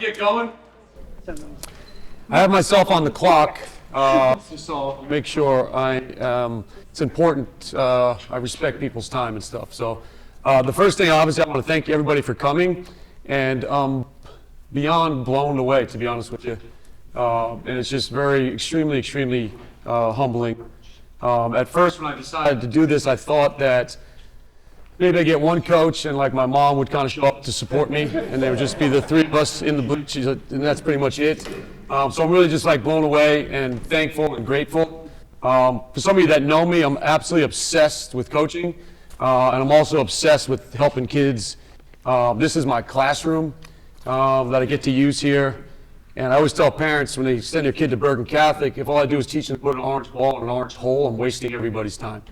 Get going. I have myself on the clock, so make sure it's important, I respect people's time and stuff. So the first thing, obviously, I want to thank everybody for coming, and beyond blown away, to be honest with you. And it's just extremely humbling. At first, when I decided to do this, I thought that maybe I get one coach and like my mom would kind of show up to support me, and there would just be the three of us in the bleachers, and that's pretty much it. So I'm really just like blown away and thankful and grateful. For some of you that know me, I'm absolutely obsessed with coaching, and I'm also obsessed with helping kids. This is my classroom that I get to use here. And I always tell parents when they send their kid to Bergen Catholic, if all I do is teach them to put an orange ball in an orange hole, I'm wasting everybody's time.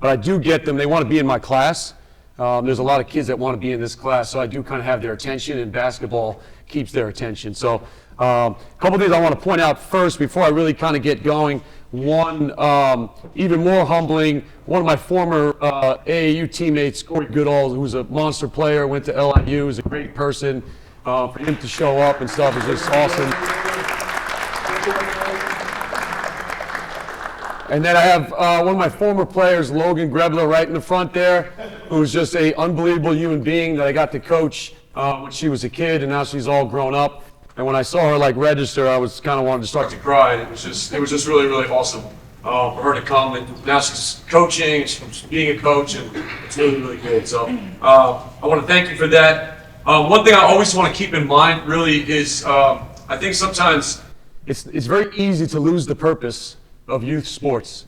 But I do get them, they want to be in my class. There's a lot of kids that want to be in this class, so I do kind of have their attention, and basketball keeps their attention. So a couple things I want to point out first before I really kind of get going. One, even more humbling, one of my former AAU teammates, Corey Goodall, who's a monster player, went to LIU, is a great person. For him to show up and stuff is just awesome. And then I have one of my former players, Logan Grebler, right in the front there, who's just an unbelievable human being that I got to coach when she was a kid, and now she's all grown up. And when I saw her like register, I was kind of wanted to start to cry. And it was just really awesome for her to come, and now she's coaching, she's being a coach, and it's really good. So I want to thank you for that. One thing I always want to keep in mind really is I think sometimes it's very easy to lose the purpose of youth sports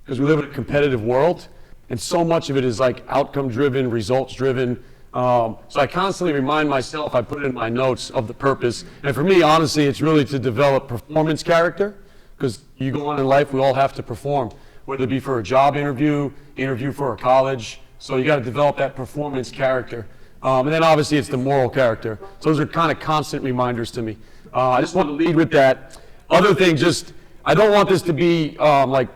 because we live in a competitive world, and so much of it is like outcome driven, results driven. So I constantly remind myself, I put it in my notes, of the purpose. And for me, honestly, it's really to develop performance character, because you go on in life, we all have to perform, whether it be for a job interview for a college. So you got to develop that performance character. And then obviously it's the moral character. So those are kind of constant reminders to me. I just want to lead with that. Other thing, I don't want this to be like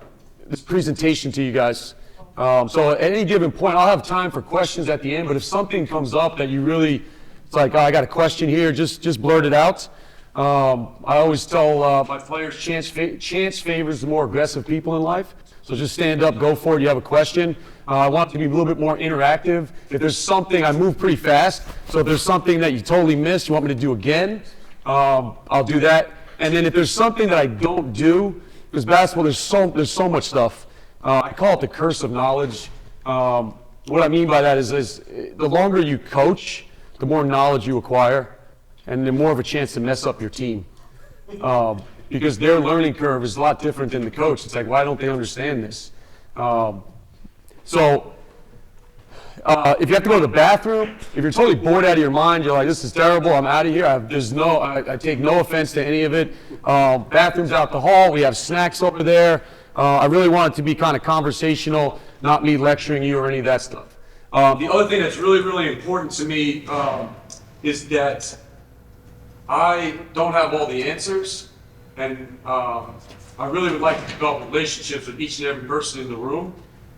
this presentation to you guys. So at any given point, I'll have time for questions at the end, but if something comes up that you really, it's like, oh, I got a question here, just blurt it out. I always tell my players, chance favors the more aggressive people in life. So just stand up, go for it, you have a question. I want it to be a little bit more interactive. If there's something, I move pretty fast, so if there's something that you totally missed, you want me to do again, I'll do that. And then if there's something that I don't do, because basketball, there's so much stuff. I call it the curse of knowledge. What I mean by that is the longer you coach, the more knowledge you acquire, and the more of a chance to mess up your team. Because their learning curve is a lot different than the coach. It's like, why don't they understand this? So if you have to go to the bathroom, if you're totally bored out of your mind, you're like, this is terrible, I'm out of here. I take no offense to any of it. Bathrooms out the hall, we have snacks over there. I really want it to be kind of conversational, not me lecturing you or any of that stuff. The other thing that's really important to me is that I don't have all the answers, and I really would like to develop relationships with each and every person in the room.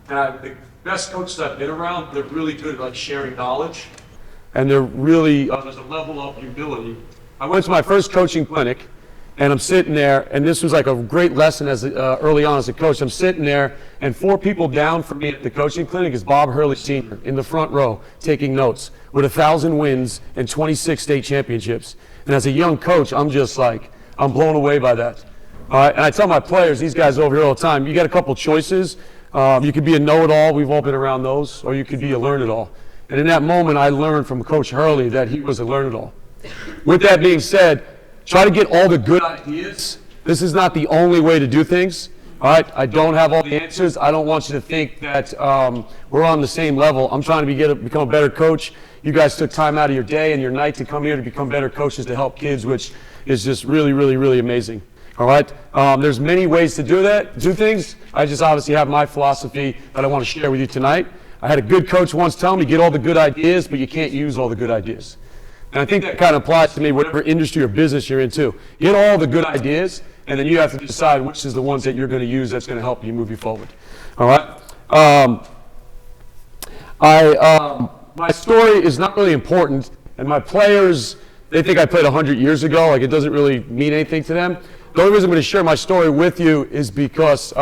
And the best coaches I've been around, they're really good at like sharing knowledge, and they're really there's a level of humility. I went to my first coaching clinic, and I'm sitting there, and this was like a great lesson as early on as a coach. I'm sitting there, and 4 people down from me at the coaching clinic is Bob Hurley Sr. in the front row taking notes with 1,000 wins and 26 state championships. And as a young coach, I'm just like, I'm blown away by that. And I tell my players, these guys over here all the time, you got a couple choices. You could be a know-it-all, we've all been around those, or you could be a learn-it-all. And in that moment, I learned from Coach Hurley that he was a learn-it-all. With that being said, try to get all the good ideas. This is not the only way to do things. All right, I don't have all the answers. I don't want you to think that we're on the same level. I'm trying to become a better coach. You guys took time out of your day and your night to come here to become better coaches to help kids, which is just really amazing. All right, there's many ways to do things. I just obviously have my philosophy that I want to share with you tonight. I had a good coach once tell me, get all the good ideas, but you can't use all the good ideas. And I think that kind of applies to me, whatever industry or business you're into. Get all the good ideas, and then you have to decide which is the ones that you're going to use that's going to help you move you forward. All right? My story is not really important, and my players, they think I played 100 years ago. Like, it doesn't really mean anything to them. The only reason I'm going to share my story with you is because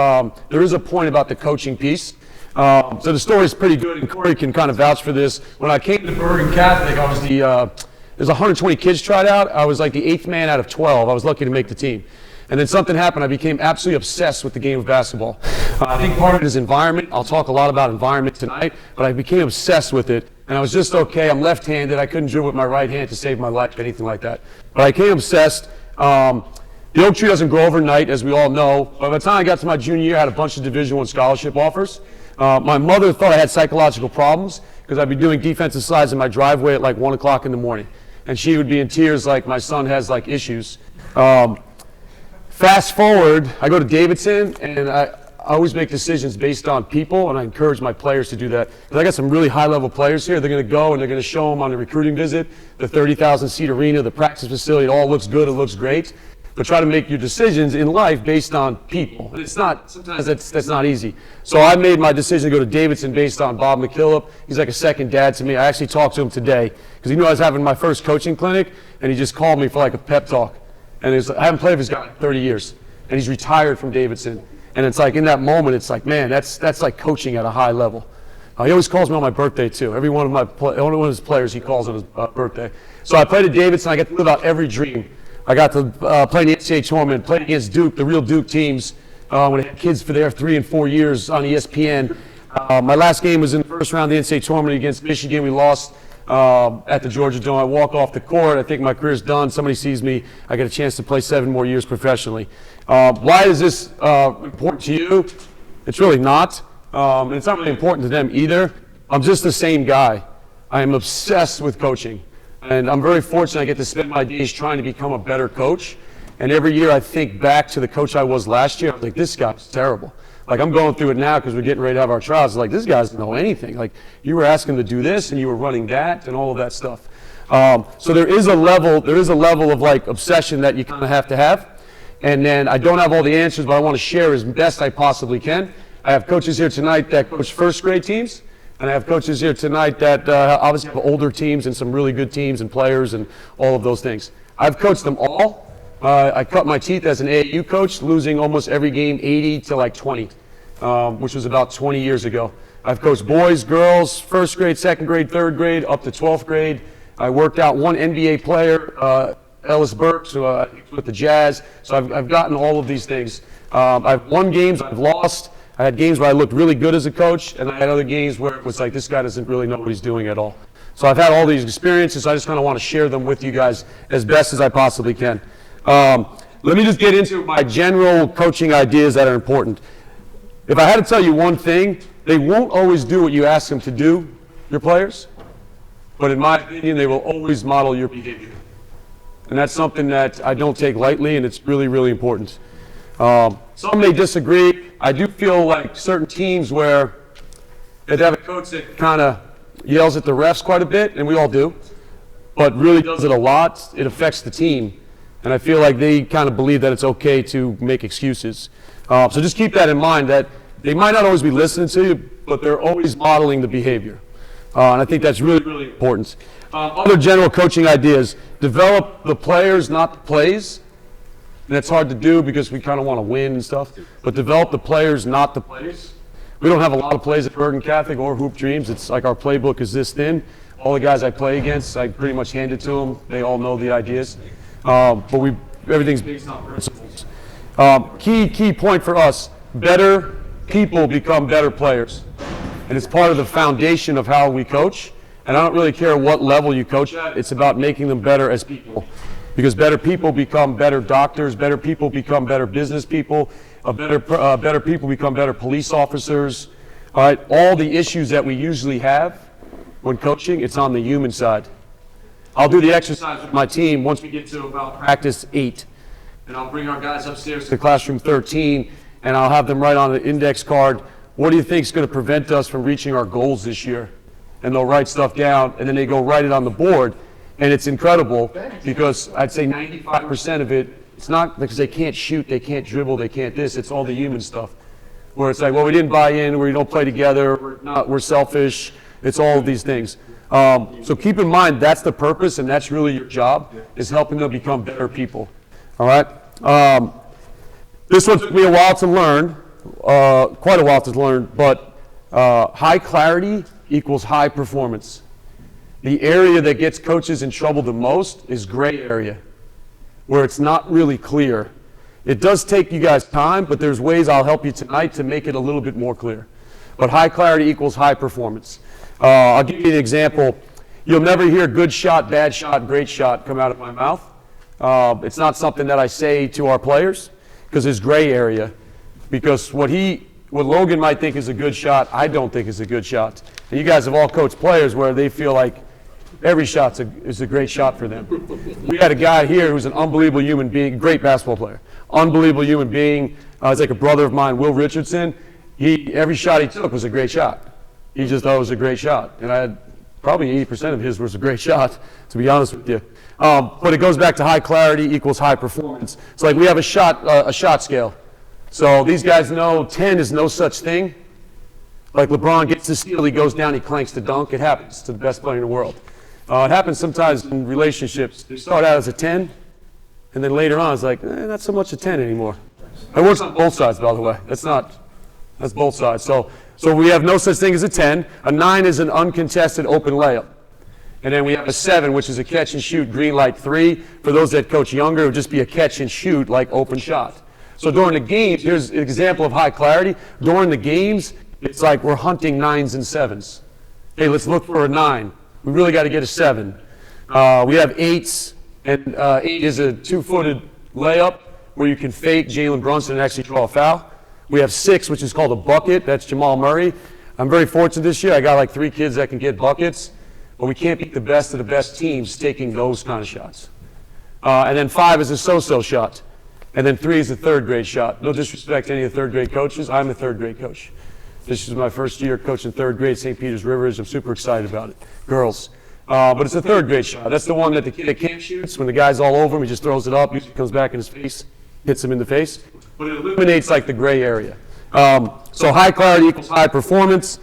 there is a point about the coaching piece. So the story is pretty good, and Corey can kind of vouch for this. When I came to Bergen Catholic, I was there's 120 kids tried out. I was like the 8th man out of 12. I was lucky to make the team. And then something happened. I became absolutely obsessed with the game of basketball. I think part of it is environment. I'll talk a lot about environment tonight, but I became obsessed with it. And I was just okay. I'm left-handed. I couldn't dribble with my right hand to save my life, anything like that. But I became obsessed. The oak tree doesn't grow overnight, as we all know. By the time I got to my junior year, I had a bunch of Division I scholarship offers. My mother thought I had psychological problems because I'd be doing defensive slides in my driveway at like 1 o'clock in the morning. And she would be in tears like my son has like issues. Fast forward, I go to Davidson, and I always make decisions based on people, and I encourage my players to do that. Because I got some really high-level players here. They're going to go and they're going to show them on the recruiting visit, the 30,000-seat arena, the practice facility. It all looks good. It looks great. But try to make your decisions in life based on people. And it's not, sometimes that's not easy. So I made my decision to go to Davidson based on Bob McKillop. He's like a second dad to me. I actually talked to him today because he knew I was having my first coaching clinic, and he just called me for like a pep talk. And I haven't played with this guy in 30 years, and he's retired from Davidson. And it's like in that moment, it's like, man, that's like coaching at a high level. He always calls me on my birthday too. Every one of his players he calls on his birthday. So I played at Davidson. I got to live out every dream. I got to play in the NCAA tournament, played against Duke, the real Duke teams, when I had kids for their 3 and 4 years on ESPN. My last game was in the first round of the NCAA tournament against Michigan. We lost at the Georgia Dome. I walk off the court. I think my career's done. Somebody sees me. I get a chance to play 7 more years professionally. Why is this important to you? It's really not. And it's not really important to them either. I'm just the same guy. I am obsessed with coaching. And I'm very fortunate I get to spend my days trying to become a better coach. And every year I think back to the coach I was last year. I was like, this guy's terrible. Like, I'm going through it now because we're getting ready to have our trials. Like, this guy doesn't know anything. Like, you were asking him to do this, and you were running that, and all of that stuff. So there is a level of like obsession that you kind of have to have. And then I don't have all the answers, but I want to share as best I possibly can. I have coaches here tonight that coach first grade teams, and I have coaches here tonight that obviously have older teams and some really good teams and players and all of those things. I've coached them all. I cut my teeth as an AAU coach, losing almost every game 80 to like 20, which was about 20 years ago. I've coached boys, girls, first grade, second grade, third grade, up to 12th grade. I worked out one NBA player, Ellis Burks, with the Jazz. So I've gotten all of these things. I've won games, I've lost. I had games where I looked really good as a coach, and I had other games where it was like, this guy doesn't really know what he's doing at all. So I've had all these experiences. So I just kind of want to share them with you guys as best as I possibly can. Let me just get into my general coaching ideas that are important. If I had to tell you one thing, they won't always do what you ask them to do, your players, but in my opinion, they will always model your behavior. And that's something that I don't take lightly, and it's really, really important. Some may disagree. I do feel like certain teams where they have a coach that kind of yells at the refs quite a bit, and we all do, but really does it a lot. It affects the team. And I feel like they kind of believe that it's okay to make excuses. So just keep that in mind, that they might not always be listening to you, but they're always modeling the behavior. And I think that's really, really important. Other general coaching ideas: develop the players, not the plays. And that's hard to do because we kind of want to win and stuff. But develop the players, not the plays. We don't have a lot of plays at Bergen Catholic or Hoop Dreams. It's like our playbook is this thin. All the guys I play against, I pretty much hand it to them. They all know the ideas. But everything's based on principles. Key point for us: better people become better players. And it's part of the foundation of how we coach. And I don't really care what level you coach at. It's about making them better as people. Because better people become better doctors, better people become better business people, better people become better police officers. All right, all the issues that we usually have when coaching, it's on the human side. I'll do the exercise with my team once we get to about practice 8. And I'll bring our guys upstairs to classroom 13, and I'll have them write on an index card, what do you think is going to prevent us from reaching our goals this year? And they'll write stuff down, and then they go write it on the board. And it's incredible because I'd say 95% of it, it's not because they can't shoot, they can't dribble, they can't this, it's all the human stuff. Where it's like, well, we didn't buy in, we don't play together, we're selfish, it's all of these things. So keep in mind, that's the purpose, and that's really your job, is helping them become better people. All right? This one took me a while to learn, quite a while to learn, but high clarity equals high performance. The area that gets coaches in trouble the most is gray area, where it's not really clear. It does take you guys time, but there's ways I'll help you tonight to make it a little bit more clear. But high clarity equals high performance. I'll give you an example. You'll never hear good shot, bad shot, great shot come out of my mouth. It's not something that I say to our players, because there's gray area. Because what Logan might think is a good shot, I don't think is a good shot. And you guys have all coached players where they feel like every shot is a great shot for them. We had a guy here who's an unbelievable human being, great basketball player, unbelievable human being. He's like a brother of mine, Will Richardson. Every shot he took was a great shot. He just thought it was a great shot. And I had probably 80% of his was a great shot, to be honest with you. But it goes back to high clarity equals high performance. It's like we have a shot scale. So these guys know 10 is no such thing. Like LeBron gets the steal, he goes down, he clanks the dunk. It happens to the best player in the world. It happens sometimes in relationships. They start out as a 10, and then later on it's like, not so much a 10 anymore. It works on both sides, by the way. That's both sides. So we have no such thing as a 10. A 9 is an uncontested open layup. And then we have a 7, which is a catch and shoot green light 3. For those that coach younger, it would just be a catch and shoot like open shot. So during the games, here's an example of high clarity. During the games, it's like we're hunting 9s and 7s. Hey, let's look for a 9. We really got to get a 7. We have 8s, and 8 is a 2-footed layup where you can fake Jalen Brunson and actually draw a foul. We have 6, which is called a bucket. That's Jamal Murray. I'm very fortunate this year. I got like 3 kids that can get buckets, but we can't beat the best of the best teams taking those kind of shots. And then 5 is a so-so shot. And then 3 is a third grade shot. No disrespect to any of the third grade coaches. I'm a third grade coach. This is my first year coaching third grade, St. Peter's Rivers. I'm super excited about it. Girls. But it's a third grade shot. That's the one that the kid at camp shoots. When the guy's all over him, he just throws it up, usually comes back in his face, hits him in the face. But it eliminates like the gray area. So high clarity equals high performance.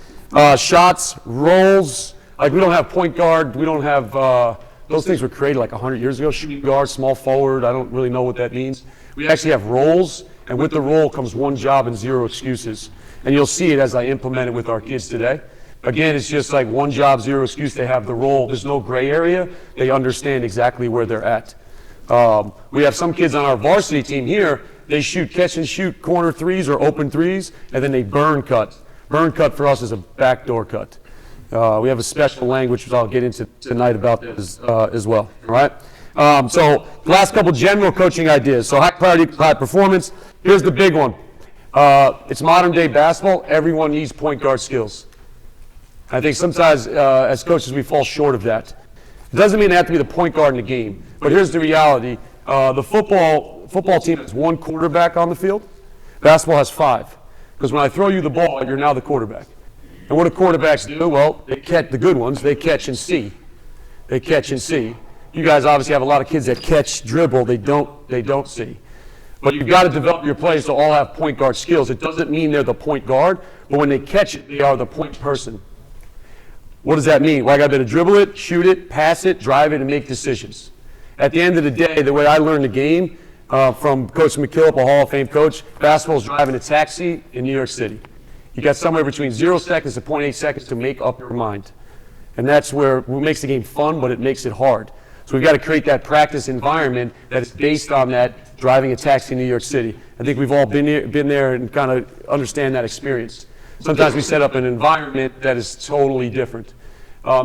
Shots, rolls. Like we don't have point guard. We don't have, those things were created like 100 years ago. Shooting guard, small forward. I don't really know what that means. We actually have roles, and with the role comes one job and 0 excuses. And you'll see it as I implement it with our kids today. Again, it's just like one job, 0 excuse. They have the role. There's no gray area. They understand exactly where they're at. We have some kids on our varsity team here. They shoot catch and shoot corner 3s or open 3s, and then they burn cut. Burn cut for us is a backdoor cut. We have a special language which I'll get into tonight about this as well. All right. So last couple general coaching ideas. So high clarity, high performance. Here's the big one. It's modern day basketball. Everyone needs point guard skills. I think sometimes as coaches we fall short of that. It doesn't mean they have to be the point guard in the game. But here's the reality. The football team has 1 quarterback on the field. Basketball has 5. Because when I throw you the ball, you're now the quarterback. And what do quarterbacks do? Well, they catch the good ones. They catch and see. They catch and see. You guys obviously have a lot of kids that catch, dribble. They don't see. But you've got to develop your players to all have point guard skills. It doesn't mean they're the point guard, but when they catch it, they are the point person. What does that mean? Well, I got to be able to dribble it, shoot it, pass it, drive it, and make decisions. At the end of the day, the way I learned the game from Coach McKillop, a Hall of Fame coach, basketball is driving a taxi in New York City. You got somewhere between 0 seconds to 0.8 seconds to make up your mind. And that's where what makes the game fun, but it makes it hard. So we've got to create that practice environment that is based on that driving a taxi in New York City. I think we've all been there and kind of understand that experience. Sometimes we set up an environment that is totally different.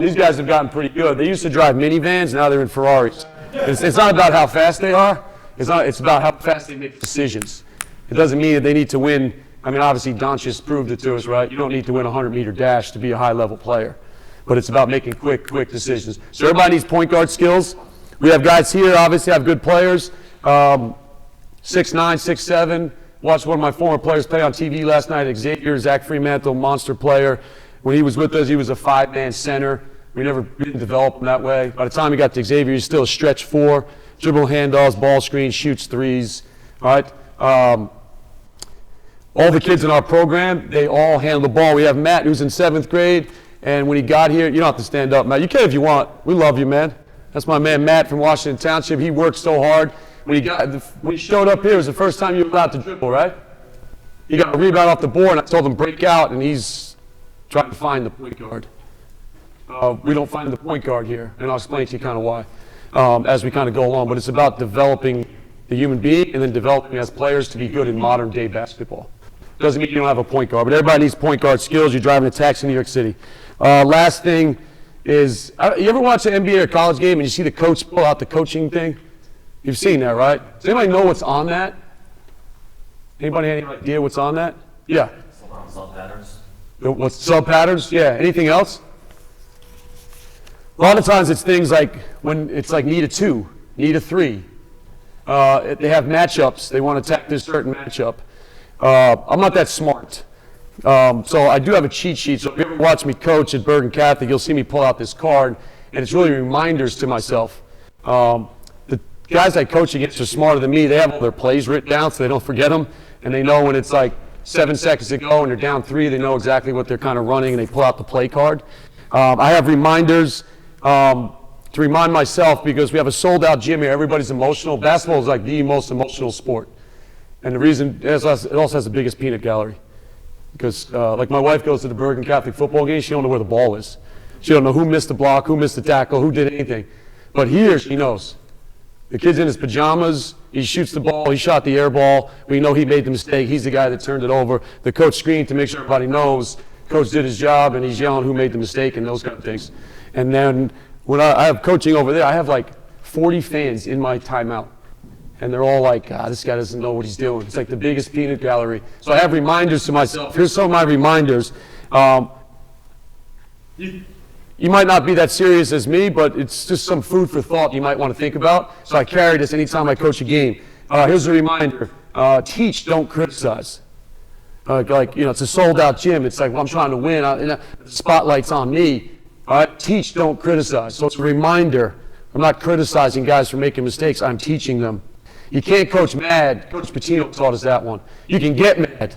These guys have gotten pretty good. They used to drive minivans, now they're in Ferraris. It's not about how fast they are. It's about how fast they make decisions. It doesn't mean that they need to win. I mean, obviously, Doncic proved it to us, right? You don't need to win a 100-meter dash to be a high-level player. But it's about making quick decisions. So everybody needs point guard skills. We have guys here, obviously, have good players. 6'9", 6'7". Watched one of my former players play on TV last night, Xavier, Zach Fremantle, monster player. When he was with us, he was a 5-man center. We never didn't develop him that way. By the time he got to Xavier, he's still a stretch 4, dribble handoffs, ball screen, shoots 3s. All right. All the kids in our program, they all handle the ball. We have Matt, who's in 7th grade. And when he got here, you don't have to stand up, Matt. You can if you want. We love you, man. That's my man, Matt from Washington Township. He worked so hard. When he showed up here, it was the first time you were allowed to dribble, right? He got a rebound off the board, and I told him break out, and he's trying to find the point guard. We don't find the point guard here, and I'll explain to you kind of why as we kind of go along. But it's about developing the human being and then developing as players to be good in modern day basketball. Doesn't mean you don't have a point guard, but everybody needs point guard skills. You're driving a taxi in New York City. Last thing is, you ever watch an NBA or college game and you see the coach pull out the coaching thing? You've seen that, right? Does anybody know what's on that? Anybody have any idea what's on that? Yeah. Sub patterns. What's sub patterns? Yeah. Anything else? A lot of times it's things like when it's like need a 2, need a 3. They have matchups. They want to attack this certain matchup. I'm not that smart. So I do have a cheat sheet. So if you ever watch me coach at Bergen Catholic, you'll see me pull out this card, and it's really reminders to myself. The guys I coach against are smarter than me. They have all their plays written down so they don't forget them, and they know when it's like 7 seconds to go and they're down 3, they know exactly what they're kind of running, and they pull out the play card. I have reminders to remind myself because we have a sold-out gym here. Everybody's emotional. Basketball is like the most emotional sport. And the reason, it also has the biggest peanut gallery. Because like my wife goes to the Bergen Catholic football game, she don't know where the ball is. She don't know who missed the block, who missed the tackle, who did anything. But here, she knows. The kid's in his pajamas, he shoots the ball, he shot the air ball, we know he made the mistake, he's the guy that turned it over. The coach screamed to make sure everybody knows coach did his job, and he's yelling who made the mistake and those kind of things. And then when I have coaching over there, I have like 40 fans in my timeout. And they're all like, this guy doesn't know what he's doing. It's like the biggest peanut gallery. So I have reminders to myself. Here's some of my reminders. You might not be that serious as me, but it's just some food for thought you might want to think about. So I carry this anytime I coach a game. Here's a reminder. Teach, don't criticize. It's a sold-out gym. It's like, well, I'm trying to win. The spotlight's on me. All right? Teach, don't criticize. So it's a reminder. I'm not criticizing guys for making mistakes. I'm teaching them. You can't coach mad. Coach Patino taught us that one. You can get mad,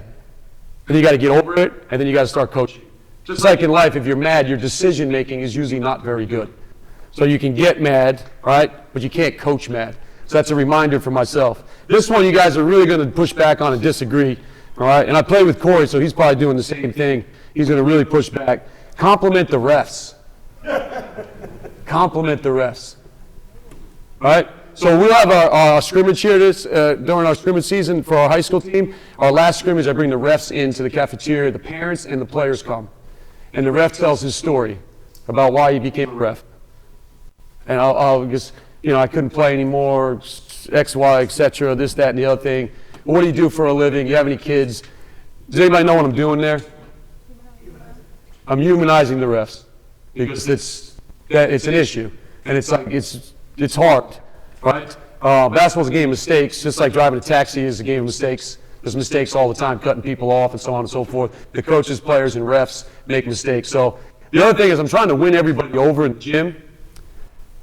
but you got to get over it, and then you got to start coaching. Just like in life, if you're mad, your decision-making is usually not very good. So you can get mad, right, but you can't coach mad. So that's a reminder for myself. This one you guys are really going to push back on and disagree, all right? And I play with Corey, so he's probably doing the same thing. He's going to really push back. Compliment the refs. Compliment the refs. All right? So we'll have a scrimmage here during our scrimmage season for our high school team. Our last scrimmage, I bring the refs into the cafeteria. The parents and the players come. And the ref tells his story about why he became a ref. And I'll just, I couldn't play anymore, X, Y, etc., this, that, and the other thing. What do you do for a living? You have any kids? Does anybody know what I'm doing there? I'm humanizing the refs because it's an issue. And it's like, it's hard. Right? Basketball's a game of mistakes, just like driving a taxi is a game of mistakes. There's mistakes all the time, cutting people off and so on and so forth. The coaches, players, and refs make mistakes. So the other thing is I'm trying to win everybody over in the gym.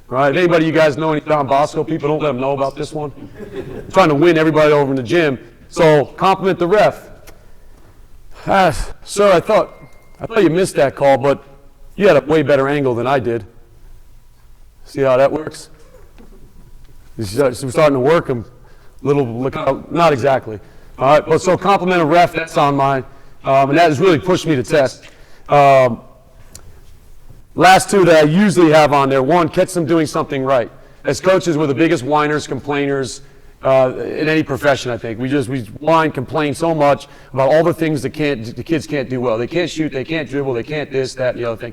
Right? If anybody you guys know any Don Bosco people, don't let them know about this one. I'm trying to win everybody over in the gym. So compliment the ref. Sir, I thought you missed that call, but you had a way better angle than I did. See how that works? We're starting to work them a little, not exactly. All right, but so compliment a ref, that's on mine. And that has really pushed me to test. Last two that I usually have on there, one, catch them doing something right. As coaches, we're the biggest whiners, complainers in any profession, I think. We whine, complain so much about all the things the kids can't do well. They can't shoot, they can't dribble, they can't this, that, and the other thing,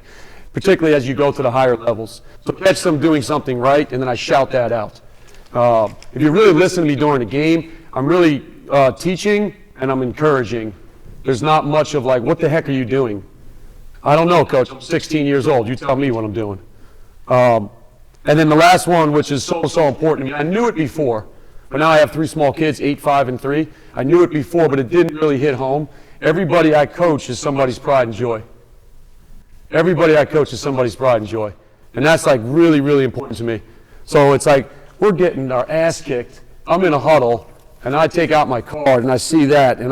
particularly as you go to the higher levels. So catch them doing something right, and then I shout that out. If you really listen to me during the game, I'm really teaching and I'm encouraging. There's not much of like, what the heck are you doing? I don't know, Coach. I'm 16 years old. You tell me what I'm doing. And then the last one, which is so important to me. I knew it before, but now I have 3 small kids, 8, 5, and 3. I knew it before, but it didn't really hit home. Everybody I coach is somebody's pride and joy. Everybody I coach is somebody's pride and joy. And that's like really, really important to me. So it's like, we're getting our ass kicked. I'm in a huddle, and I take out my card, and I see that, and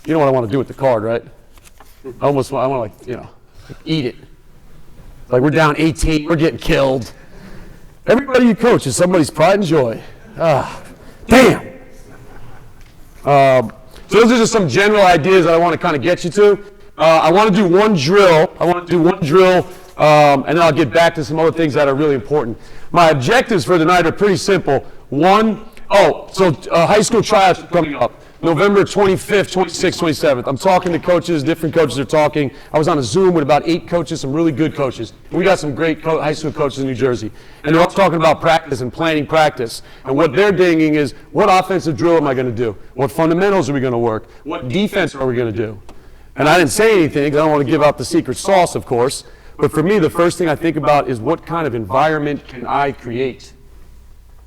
you know what I want to do with the card, right? I want to, eat it. Like we're down 18, we're getting killed. Everybody you coach is somebody's pride and joy. Damn. So those are just some general ideas that I want to kind of get you to. I want to do one drill. And then I'll get back to some other things that are really important. My objectives for tonight are pretty simple. High school tryouts are coming up. November 25th, 26th, 27th. I'm talking to coaches, different coaches are talking. I was on a Zoom with about 8 coaches, some really good coaches. We got some great high school coaches in New Jersey. And they're all talking about practice and planning practice. And what they're dinging is, what offensive drill am I going to do? What fundamentals are we going to work? What defense are we going to do? And I didn't say anything, because I don't want to give out the secret sauce, of course. But for me, the first thing I think about is, what kind of environment can I create?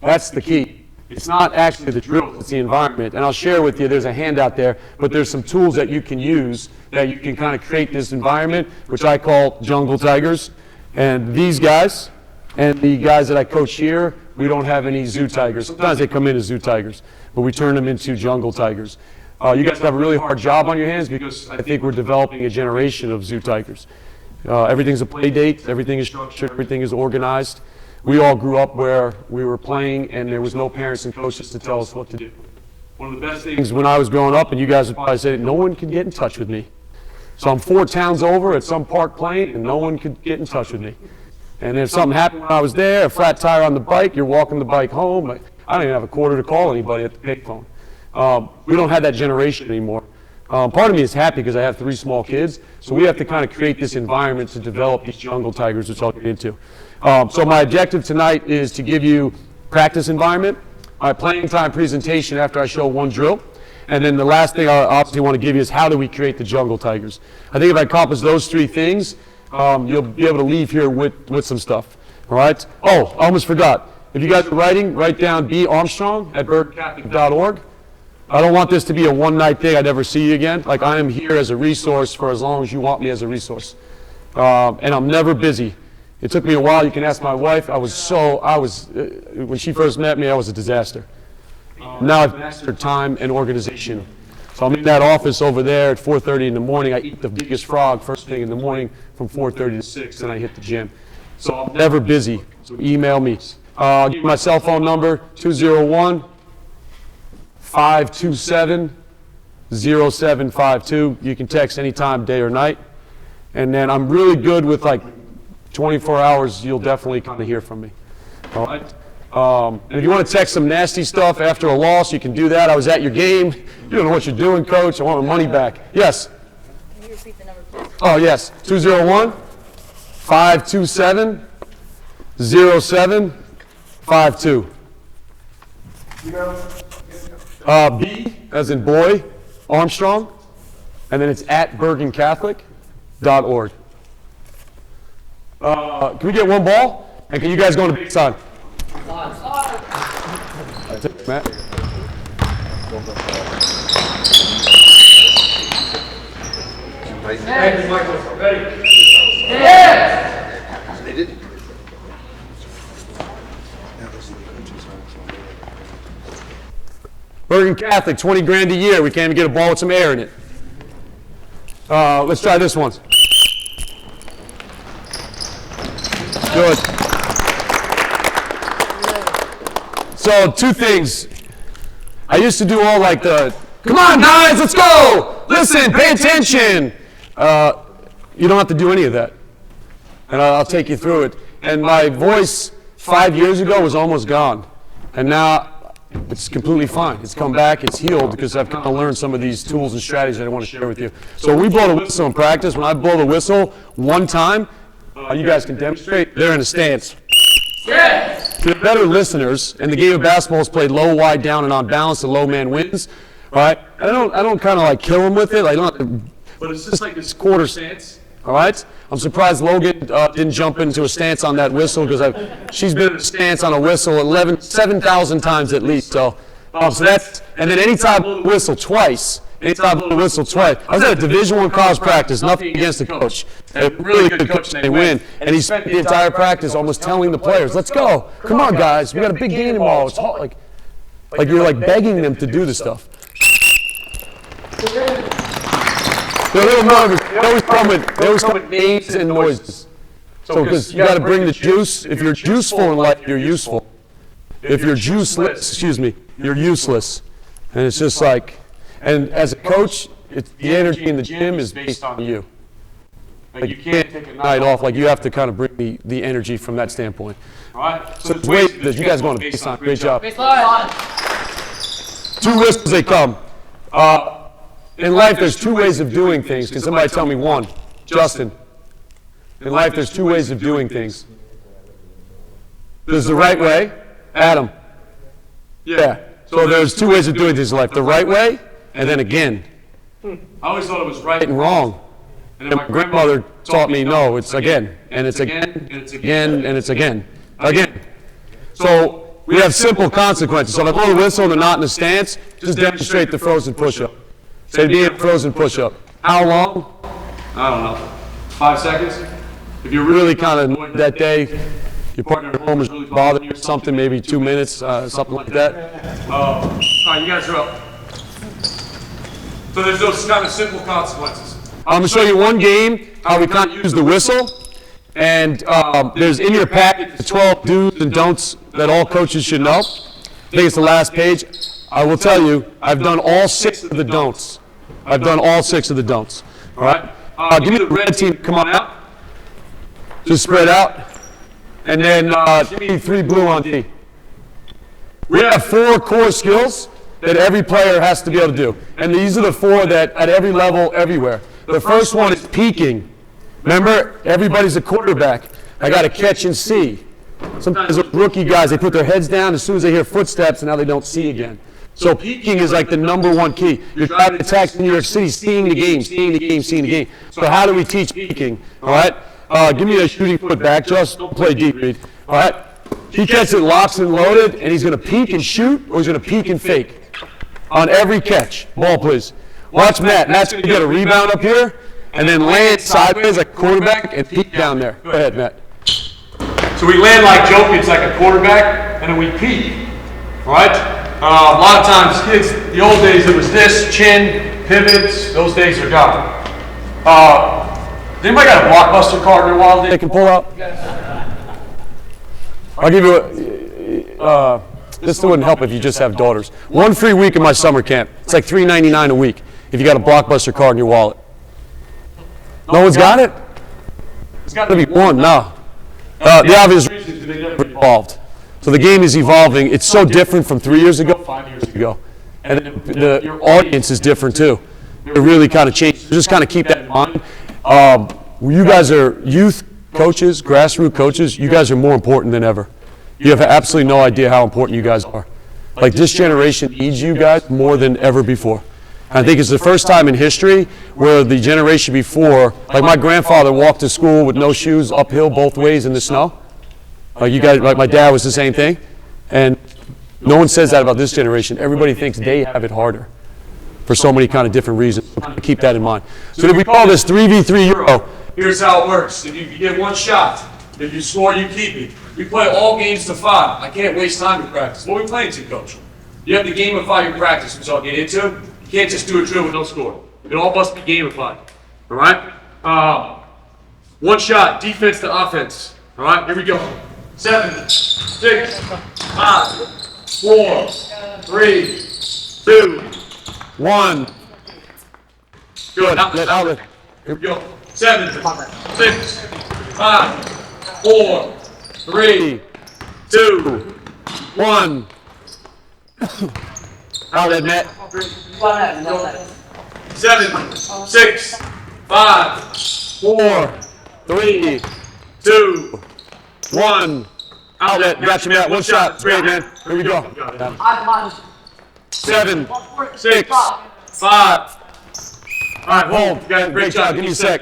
That's the key. It's not actually the drill, it's the environment. And I'll share with you, there's a handout there, but there's some tools that you can use that you can kind of create this environment, which I call jungle tigers. And these guys, and the guys that I coach here, we don't have any zoo tigers. Sometimes they come in as zoo tigers, but we turn them into jungle tigers. You guys have a really hard job on your hands, because I think we're developing a generation of zoo tigers. Everything's a play date, everything is structured, everything is organized. We all grew up where we were playing and there was no parents and coaches to tell us what to do. One of the best things when I was growing up, and you guys would probably say, no one could get in touch with me. So I'm 4 towns over at some park playing and no one could get in touch with me. And if something happened when I was there, a flat tire on the bike, you're walking the bike home. I don't even have a quarter to call anybody at the payphone. We don't have that generation anymore. Part of me is happy because I have 3 small kids, so we have to kind of create this environment to develop these jungle tigers, which I'll get into. So my objective tonight is to give you practice environment, my playing time presentation after I show one drill, and then the last thing I obviously want to give you is, how do we create the jungle tigers? I think if I accomplish those 3 things, you'll be able to leave here with some stuff. All right? Oh, I almost forgot. If you guys are writing, write down barmstrong@bergencatholic.org. I don't want this to be a one-night thing, I'd never see you again. Like, I am here as a resource for as long as you want me as a resource. And I'm never busy. It took me a while. You can ask my wife. When she first met me, I was a disaster. Now I've mastered time and organization. So I'm in that office over there at 4:30 in the morning. I eat the biggest frog first thing in the morning from 4:30 to 6, and I hit the gym. So I'm never busy. So email me. I'll give you my cell phone number, 201-527-0752. You can text anytime, day or night. And then I'm really good with, like, 24 hours, you'll definitely kind of hear from me. All right? And if you want to text some nasty stuff after a loss, you can do that. I was at your game. You don't know what you're doing, coach. I want my money back. Yes? Can you repeat the number, please? Oh, yes. 201-527-0752. B, as in boy, Armstrong. And then it's at bergencatholic.org. Can we get one ball? And can you guys go on the big side? That's it, Matt. Thank you, Michael. Ready? Yeah! They did. Bergen Catholic, 20 grand a year. We can't even get a ball with some air in it. Let's try this one. Good. So 2 things. I used to do all like the, come on guys, let's go! Listen, pay attention! You don't have to do any of that. And I'll take you through it. And my voice 5 years ago was almost gone. And now it's completely fine. It's come back, it's healed, because I've kind of learned some of these tools and strategies that I want to share with you. So we blow the whistle in practice. When I blow the whistle one time, you guys can demonstrate, they're in a stance. Yes! To the better listeners, and the game of basketball is played low, wide, down, and on balance, the low man wins. All right? I don't kind of like kill them with it. I don't, but it's just like this quarter stance. All right? I'm surprised Logan didn't jump into a stance on that whistle, because she's been in a stance on a whistle 7,000 times at least. So that's, and then anytime I blow the whistle twice, I was at a Division I college practice, nothing against the coach. A really good coach, and they win. And he spent the entire practice almost telling the players, let's go. Come on, guys. We got a big game tomorrow. It's hot. Like you're like begging them to do the stuff. They're a little nervous. They always come with names and noises. So because you got to bring the juice. If you're juiceful in life, you're useful. If you're juiceless, you're useless. And it's just like, and as a coach, the energy in the gym is based on you. Like you can't take a night off. Like you have to kind of bring the energy from that standpoint. All right. So there's ways that you guys going to baseline. Great job. 2 whistles they come. In life, there's 2 ways of doing things. Can somebody tell me one? Justin. In life, there's 2 ways of doing things. There's the right way. Adam. Yeah. So there's 2 ways of doing things in life. The right way, and then again. I always thought it was right and wrong. And then my grandmother taught me, no, it's again, and it's again, and it's again, and it's again. Again. So we have simple consequences. So if I blow the whistle and they're not in the stance, just demonstrate the frozen push-up. Say be a frozen push-up. How long? I don't know. 5 seconds? If you're really kind of annoyed that day, your partner at home is really bothering you or something, maybe 2 minutes, something like that. All right, you guys are up. So there's those kind of simple consequences. I'm going to show you one game, how we kind of use the whistle. And there's in your packet the 12 do's and don'ts that all coaches should know. I think it's the last page. I will tell you, I've done all 6 of the don'ts. I've done all 6 of the don'ts. All right? Give me the red team, come on out. Just spread out. And then give me 3 blue on D. We have 4 core skills that every player has to be able to do. And these are the 4 that at every level, everywhere. The first one is peeking. Remember, everybody's a quarterback. I got to catch and see. Sometimes those rookie guys, they put their heads down as soon as they hear footsteps and now they don't see again. So peeking is like the #1 key. You're driving attacks in New York City, seeing the game, seeing the game, seeing the game. So how do we teach peeking? All right? Give me a shooting foot back, just don't play deep, Reed. All right? He gets it locked and loaded, and he's going to peek and shoot, or he's going to peek and fake. On every catch. Ball, please. Watch Matt. Matt's going to get a rebound up here, and then land sideways like a quarterback and peek down there. Go ahead, Matt. So we land like Jokic, like a quarterback, and then we peek. All right? A lot of times, kids, the old days, it was this, chin, pivots. Those days are gone. Anybody got a Blockbuster card in their wallet they can pull out? I'll give you this wouldn't help if you just have daughters. 1 free week in my summer camp. It's like $3.99 a week if you got a Blockbuster card in your wallet. No one's got it? There's got to be one, no. The obvious reason is they never evolved. So the game is evolving. It's so different from 3 years ago, 5 years ago. And your audience is different too. It really kind of changed. Just kind of keep that in mind. You guys are youth coaches, grassroots coaches. You guys are more important than ever. You have absolutely no idea how important you guys are. Like this generation needs you guys more than ever before. I think it's the first time in history where the generation before, like my grandfather walked to school with no shoes uphill both ways in the snow. Like you guys, like my dad was the same thing. And no one says that about this generation. Everybody thinks they have it harder for so many kind of different reasons. So keep that in mind. So if we call this 3v3 Euro, here's how it works. If you get one shot, if you score, you keep it. We play all games to 5. I can't waste time in practice. What are we playing to, Coach? You have to gamify your practice, which I'll get into. You can't just do a drill with no score. It all must be gamified. All right? One shot, defense to offense. All right, here we go. 7, 6, 5, 4, 3, 2, 1. Good. Outlet. Here we go. 7, 6, 5, 4, 3, 2, 1. Outlet, Matt. 7, 6, 5, 4, 3, 2, 1. Outlet. Got you, Matt. One shot. Great, man. Here we go. 7, 6, 5. All right, hold. You guys, great job. Give me a sec.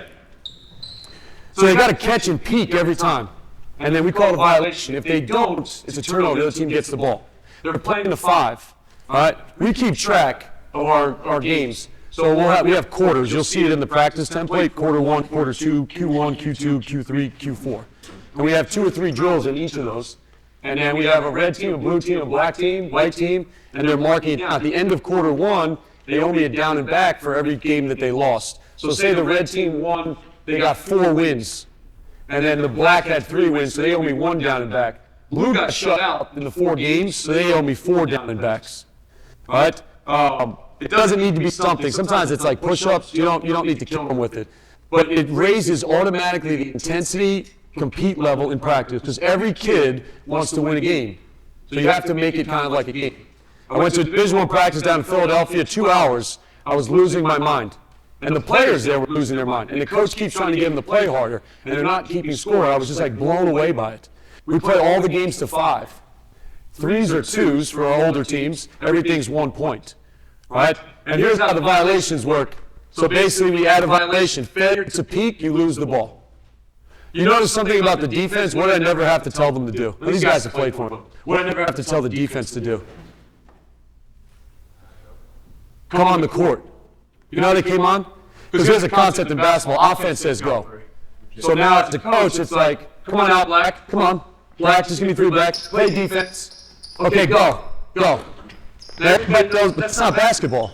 So they got to catch and peek every time. And then we call it a violation. If they don't, it's a turnover. The other team gets the ball. They're playing the 5. All right? We keep track of our games. So we have quarters. You'll see it in the practice template. Quarter 1, quarter 2, Q1, Q2, Q3, Q4. And we have 2 or 3 drills in each of those. And then we have a red team, a blue team, a black team, white team, and they're marking it down. At the end of quarter 1, they owe me a down and back for every game that they lost. So say the red team won, they got 4 wins. and then the black had 3 wins, so they owe me 1 down and back. Blue got shut out in the 4 games, so they owe me 4 down and backs. All right? It doesn't need to be something. Sometimes it's like push-ups. You don't need to kill them with it. But it raises automatically the intensity, compete level in practice, because every kid wants to win a game. So you have to make it kind of like a game. I went to a Division I practice down in Philadelphia, 2 hours. I was losing my mind. And the players there were losing their mind. And the coach keeps trying to get them to play harder, and they're not keeping score. I was just like blown away by it. We play all the games to 5. 3s or 2s for our older teams. Everything's 1 point. Right? And here's how the violations work. So basically, we add a violation. Failure to peak, you lose the ball. You notice something about the defense? What did I never have to tell them to do? These guys have played for me. What did I never have to tell the defense to do? Come on the court. You know how they came on? Because here's a concept in basketball. Offense says go. So now as a coach, it's like, come on out, Black. Come on. Black, just give me 3 blacks. Play defense. Okay, go. Go. Now, everybody knows that's not basketball.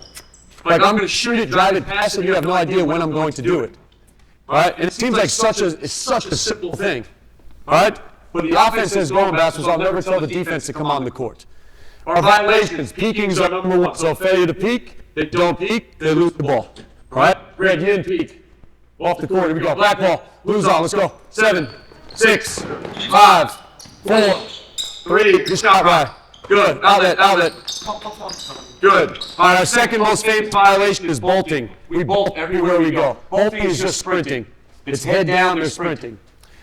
Like, I'm going to shoot it, drive it, pass it, you have no idea when I'm going to do it. All right? And it seems like it's such a simple thing. All right? But the offense says go in basketball, so I'll never tell the defense to come on the court. Our violations, peaking is our number 1. So failure to peak, they don't peak, they lose the ball. All right? Red, you didn't peak. Off the court, here we go. Black ball, lose on, let's go. 7, 6, 5, 4, 3, good shot, right. Good, outlet. Good. All right, our second most famous violation is bolting. We bolt everywhere we go. Bolting is just sprinting. It's head down, they're sprinting.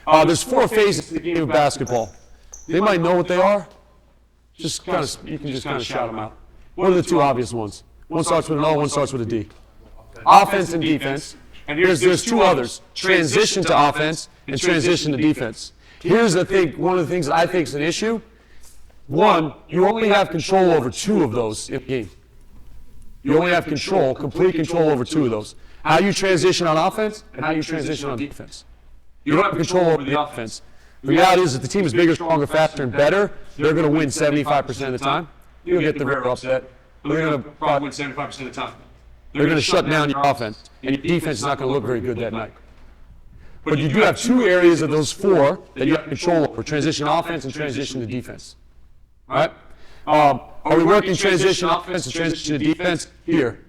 There's 4 phases to the game of basketball. They might know what they are. You can just kind of shout them out. What are the 2 obvious ones? One starts with an O, one starts with a D. Offense and defense. And there's 2 others. Transition to offense and transition to defense. Here's the thing, one of the things that I think is an issue. 1, you only have control over 2 of those in the game. You only have complete control over 2 of those. How you transition on offense and how you transition on defense. You don't have control over the offense. The reality is if the team is bigger, stronger, faster, and better, they're going to win 75% of the time. You'll get the rare upset, but they're going to probably win 75% of the time. They're going to shut down your offense, and your defense is not going to look very good that night. But you do have 2 areas of those 4 that you have control over, transition offense and transition to defense. All right? Are we working transition offense and transition to defense? Here.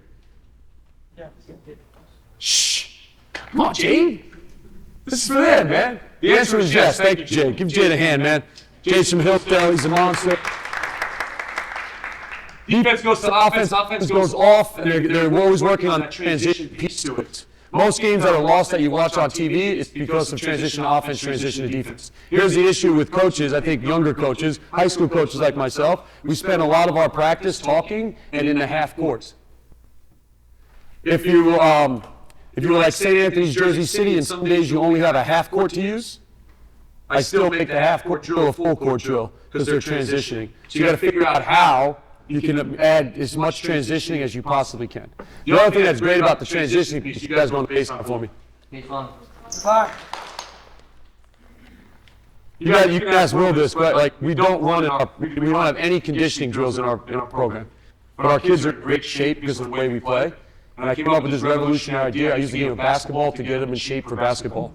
Shh. Come on, Jay. This is for them, man. The answer is yes. Thank you, Jay. Give Jay a hand, man. Jay's from Hillsdale. He's a monster. Defense goes to offense goes off, and they're always working on that transition piece to it. Most games that are lost that you watch on TV is because of transition to offense, transition to defense. Here's the issue with coaches, I think younger coaches, high school coaches like myself, we spend a lot of our practice talking and in the half courts. If you were like St. Anthony's, Jersey City, and some days you only have a half court to use, I still make the half court drill a full court drill because they're transitioning. So you got to figure out how you can add as much transitioning as you possibly can. The other thing that's great about the transitioning piece, you guys go on the baseline for me. You can ask Will this, but like we don't have any conditioning drills in our program. But our kids are in great shape because of the way we play. And I came up with this revolutionary idea. I used the game of basketball to get them in shape for basketball.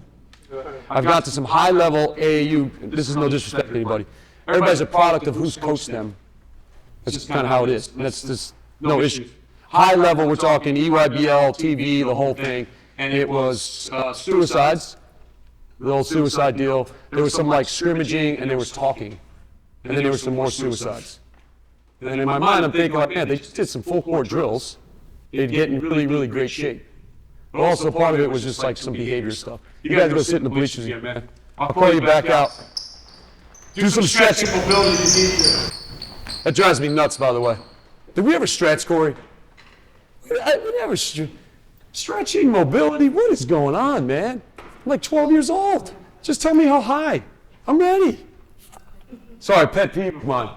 I've got to some high-level AAU. This is no disrespect to anybody. Everybody's a product of who's coached them. That's just kind of how it is. And that's just no issue. High level, we're talking EYBL, TV, the whole thing. And it was suicides, the old suicide deal. There was some like scrimmaging, and there was talking. And then there was some more suicides. And then in my mind, I'm thinking, like, man, they just did some full court drills. They'd get in really, really great shape. But also part of it was just like some behavior stuff. You guys go sit in the bleachers again, man. I'll call you back out. Do some stretching, mobility. That drives me nuts, by the way. Did we ever stretch, Corey? We never stretching, mobility. What is going on, man? I'm like 12 years old. Just tell me how high. I'm ready. Sorry, pet peeve of mine.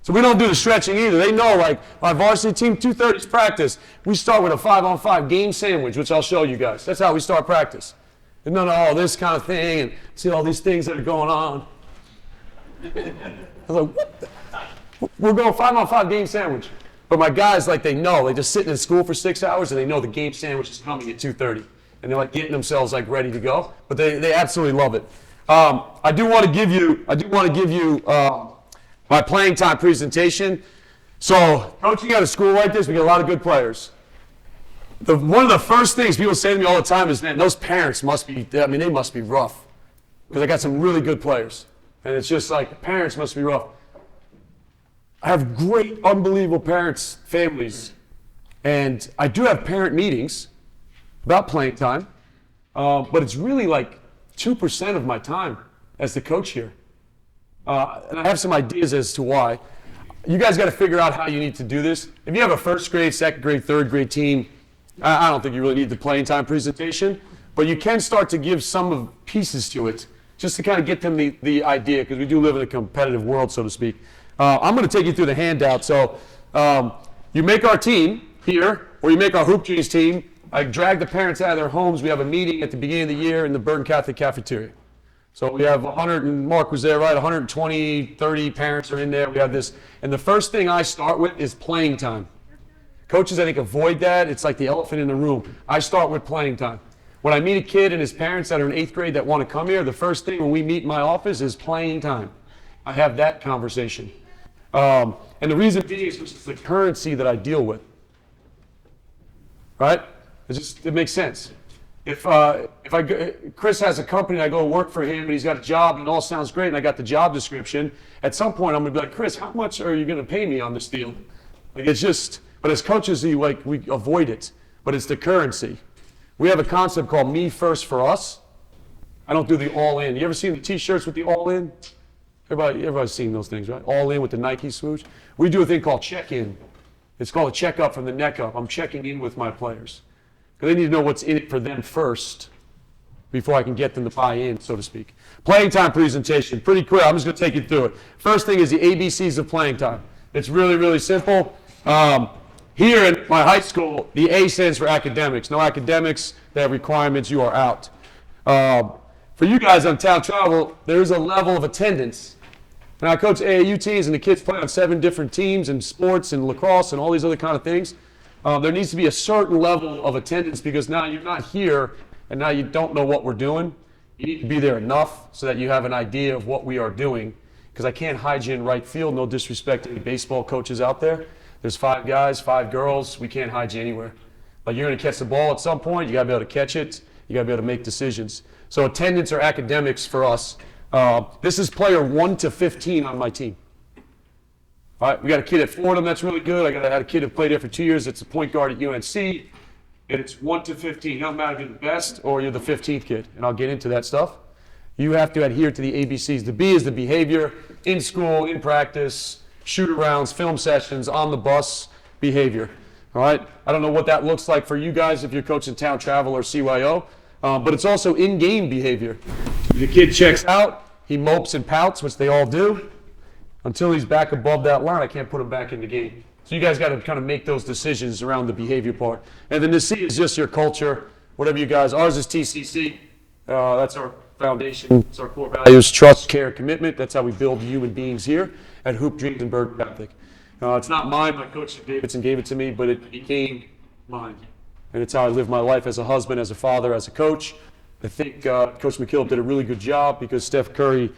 So we don't do the stretching either. They know, like, my varsity team, 2:30 practice. We start with a 5-on-5 game sandwich, which I'll show you guys. That's how we start practice. And none of all this kind of thing, and see all these things that are going on. I was like, what the? We're going 5-on-5 game sandwich. But my guys, like, they know. They just sitting in school for 6 hours, and they know the game sandwich is coming at 2:30. and they're like getting themselves like ready to go. But they absolutely love it. I do want to give you my playing time presentation. So coaching at a school like this, we get a lot of good players. One of the first things people say to me all the time is, man, those parents must be, I mean, they must be rough. Because I got some really good players. And it's just like, parents must be rough. I have great, unbelievable parents, families. And I do have parent meetings about playing time. But it's really like 2% of my time as the coach here. And I have some ideas as to why. You guys got to figure out how you need to do this. If you have a first grade, second grade, third grade team, I don't think you really need the playing time presentation, but you can start to give some of pieces to it just to kind of get them the idea, because we do live in a competitive world, so to speak. I'm going to take you through the handout. So you make our team here, or you make our Hoop Dreams team. I drag the parents out of their homes. We have a meeting at the beginning of the year in the Bergen Catholic Cafeteria. So we have 100, and Mark was there, right? 120, 30 parents are in there. We have this. And the first thing I start with is playing time. Coaches, I think, avoid that. It's like the elephant in the room. I start with playing time. When I meet a kid and his parents that are in 8th grade that want to come here, the first thing when we meet in my office is playing time. I have that conversation. And the reason being is it's the currency that I deal with. Right? It makes sense. If Chris has a company and I go work for him and he's got a job and it all sounds great and I got the job description, at some point I'm going to be like, Chris, how much are you going to pay me on this deal? Like, it's just, but as coaches, we avoid it. But it's the currency. We have a concept called me first for us. I don't do the all in. You ever seen the t-shirts with the all in? Everybody's seen those things, right? All in with the Nike swoosh. We do a thing called check in. It's called a check up from the neck up. I'm checking in with my players. Because they need to know what's in it for them first before I can get them to buy in, so to speak. Playing time presentation, pretty quick. I'm just going to take you through it. First thing is the ABCs of playing time. It's really, really simple. Here in my high school, the A stands for academics. No academics, they have requirements, you are out. For you guys on town travel, there's a level of attendance. When I coach AAU teams and the kids play on 7 different teams in sports and lacrosse and all these other kind of things, there needs to be a certain level of attendance because now you're not here and now you don't know what we're doing. You need to be there enough so that you have an idea of what we are doing, because I can't hide you in right field. No disrespect to any baseball coaches out there. There's 5 guys, 5 girls. We can't hide you anywhere. Like, you're going to catch the ball at some point. You got to be able to catch it. You got to be able to make decisions. So attendance or academics for us. This is player 1 to 15 on my team. All right, we got a kid at Fordham that's really good. I had a kid who played there for 2 years. It's a point guard at UNC. And it's 1 to 15. It doesn't matter if you're the best or you're the 15th kid. And I'll get into that stuff. You have to adhere to the ABCs. The B is the behavior in school, in practice, shoot-arounds, film sessions, on the bus, behavior. All right? I don't know what that looks like for you guys if you're coaching town travel or CYO, but it's also in-game behavior. The kid checks out, he mopes and pouts, which they all do. Until he's back above that line, I can't put him back in the game. So you guys got to kind of make those decisions around the behavior part. And then the C is just your culture, whatever you guys. Ours is TCC. That's our foundation. It's our core values: trust, care, commitment. That's how we build human beings here at Hoop Dreams and Bergen Catholic. It's not mine. My coach Davidson gave it to me, but it became mine. And it's how I live my life as a husband, as a father, as a coach. I think Coach McKillop did a really good job because Steph Curry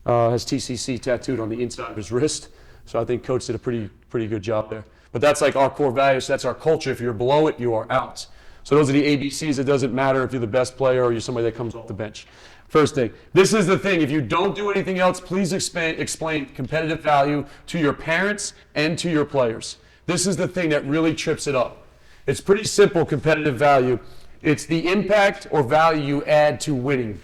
has TCC tattooed on the inside of his wrist. So I think Coach did a pretty good job there. But that's like our core values. That's our culture. If you're below it, you are out. So those are the ABCs. It doesn't matter if you're the best player or you're somebody that comes off the bench. First thing. This is the thing. If you don't do anything else, please explain competitive value to your parents and to your players. This is the thing that really trips it up. It's pretty simple, competitive value. It's the impact or value you add to winning.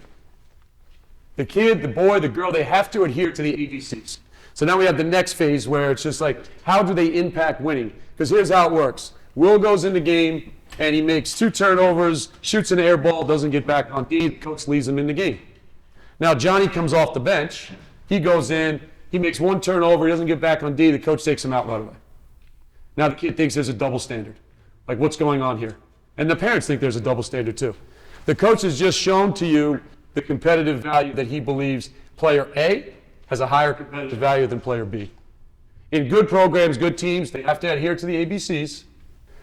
The kid, the boy, the girl, they have to adhere to the ABCs. So now we have the next phase where it's just like, how do they impact winning? Because here's how it works. Will goes in the game, and he makes 2 turnovers, shoots an air ball, doesn't get back on D, the coach leaves him in the game. Now Johnny comes off the bench, he goes in, he makes 1 turnover, he doesn't get back on D, the coach takes him out right away. Now the kid thinks there's a double standard. Like, what's going on here? And the parents think there's a double standard too. The coach has just shown to you the competitive value that he believes player A has a higher competitive value than player B. In good programs, good teams, they have to adhere to the ABCs,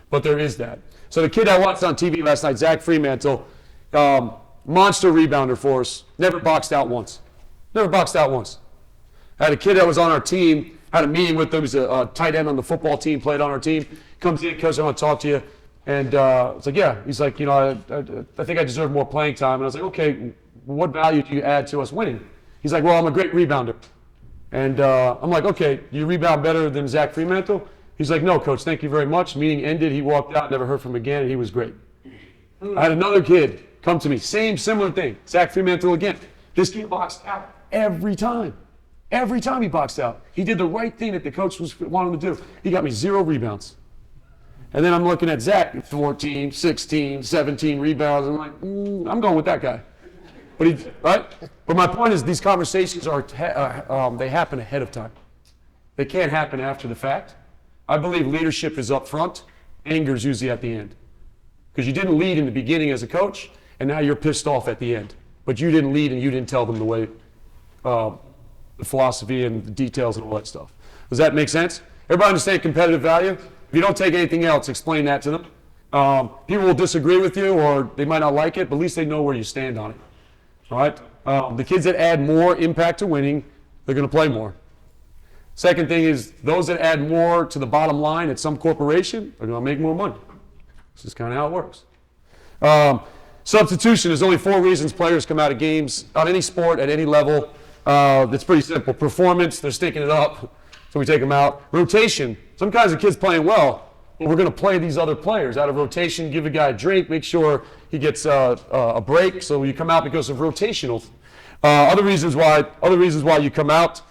but there is that. So the kid I watched on TV last night, Zach Fremantle, Monster rebounder for us. Never boxed out once. Never boxed out once. I had a kid that was on our team, had a meeting with him. He's a tight end on the football team, played on our team. Comes in, coach, I want to talk to you. And it's like, yeah. He's like, I think I deserve more playing time. And I was like, okay, what value do you add to us winning? He's like, well, I'm a great rebounder. And I'm like, okay, you rebound better than Zach Fremantle? He's like, no, coach, thank you very much. Meeting ended. He walked out, never heard from him again, and he was great. I had another kid come to me, similar thing. Zach Fremantle again. This kid boxed out every time. Every time he boxed out. He did the right thing that the coach was wanting him to do. He got me 0 rebounds. And then I'm looking at Zach, 14, 16, 17 rebounds. I'm like, I'm going with that guy. Right? But my point is these conversations they happen ahead of time. They can't happen after the fact. I believe leadership is up front. Anger is usually at the end. Because you didn't lead in the beginning as a coach, and now you're pissed off at the end. But you didn't lead and you didn't tell them the way, the philosophy and the details and all that stuff. Does that make sense? Everybody understand competitive value? If you don't take anything else, explain that to them. People will disagree with you or they might not like it, but at least they know where you stand on it. All right? The kids that add more impact to winning, they're going to play more. Second thing is those that add more to the bottom line at some corporation are going to make more money. This is kind of how it works. Substitution, there's only 4 reasons players come out of games on any sport at any level. It's pretty simple. Performance, they're stinking it up, so we take them out. Rotation, some kinds of kids playing well, but we're going to play these other players out of rotation, give a guy a drink, make sure he gets a break, so you come out because of rotational. Other reasons why you come out,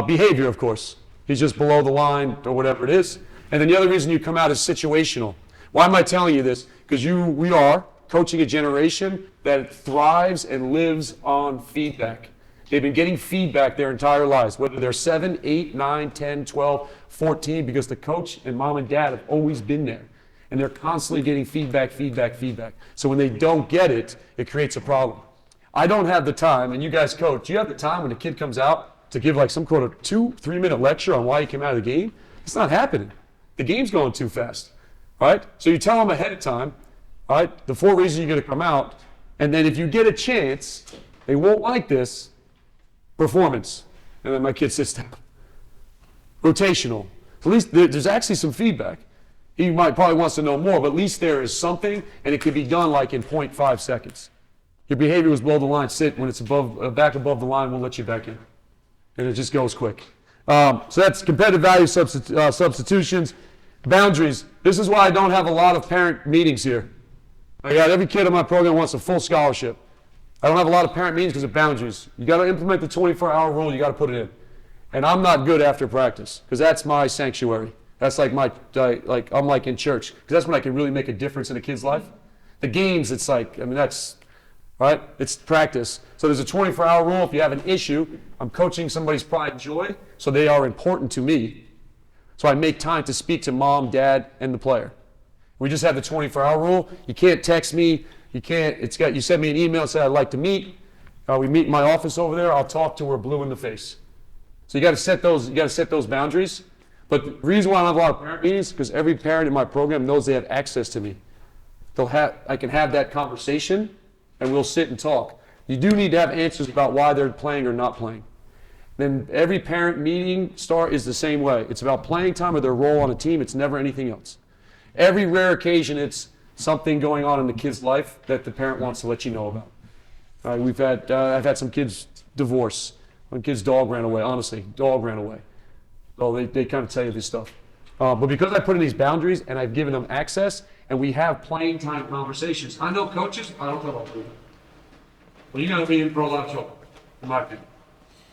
behavior, of course. He's just below the line or whatever it is. And then the other reason you come out is situational. Why am I telling you this? Because we are coaching a generation that thrives and lives on feedback. They've been getting feedback their entire lives, whether they're 7, 8, 9, 10, 12, 14, because the coach and mom and dad have always been there. And they're constantly getting feedback. So when they don't get it, it creates a problem. I don't have the time, and you guys coach, do you have the time when a kid comes out to give like some kind of 2-3 minute lecture on why he came out of the game? It's not happening. The game's going too fast. Right? So you tell them ahead of time, all right, the 4 reasons you're going to come out, and then if you get a chance, they won't like this, performance. And then my kid sits down. Rotational. At least there's actually some feedback. He probably wants to know more, but at least there is something, and it can be done like in 0.5 seconds. Your behavior was below the line, sit. When it's back above the line, we'll let you back in. And it just goes quick. So that's competitive value substitutions. Boundaries. This is why I don't have a lot of parent meetings here. I got every kid in my program wants a full scholarship. I don't have a lot of parent meetings because of boundaries. You got to implement the 24-hour rule. You got to put it in. And I'm not good after practice because that's my sanctuary. That's like I'm like in church because that's when I can really make a difference in a kid's life. The games, it's like, that's, right? It's practice. So there's a 24-hour rule. If you have an issue, I'm coaching somebody's pride and joy, so they are important to me. So I make time to speak to mom, dad, and the player. We just have the 24-hour rule. You can't text me. You send me an email and say I'd like to meet. We meet in my office over there. I'll talk to her blue in the face. So you got to set those boundaries. But the reason why I don't have a lot of parent meetings is because every parent in my program knows they have access to me. I can have that conversation, and we'll sit and talk. You do need to have answers about why they're playing or not playing. Then every parent meeting is the same way. It's about playing time or their role on a team. It's never anything else. Every rare occasion, it's something going on in the kid's life that the parent wants to let you know about. I've had some kids divorce. One kid's dog ran away. Honestly, dog ran away. So they kind of tell you this stuff. But because I put in these boundaries and I've given them access, and we have playing time conversations. I know coaches, I don't tell them to. Well, you're going to be in for a lot of trouble, in my opinion.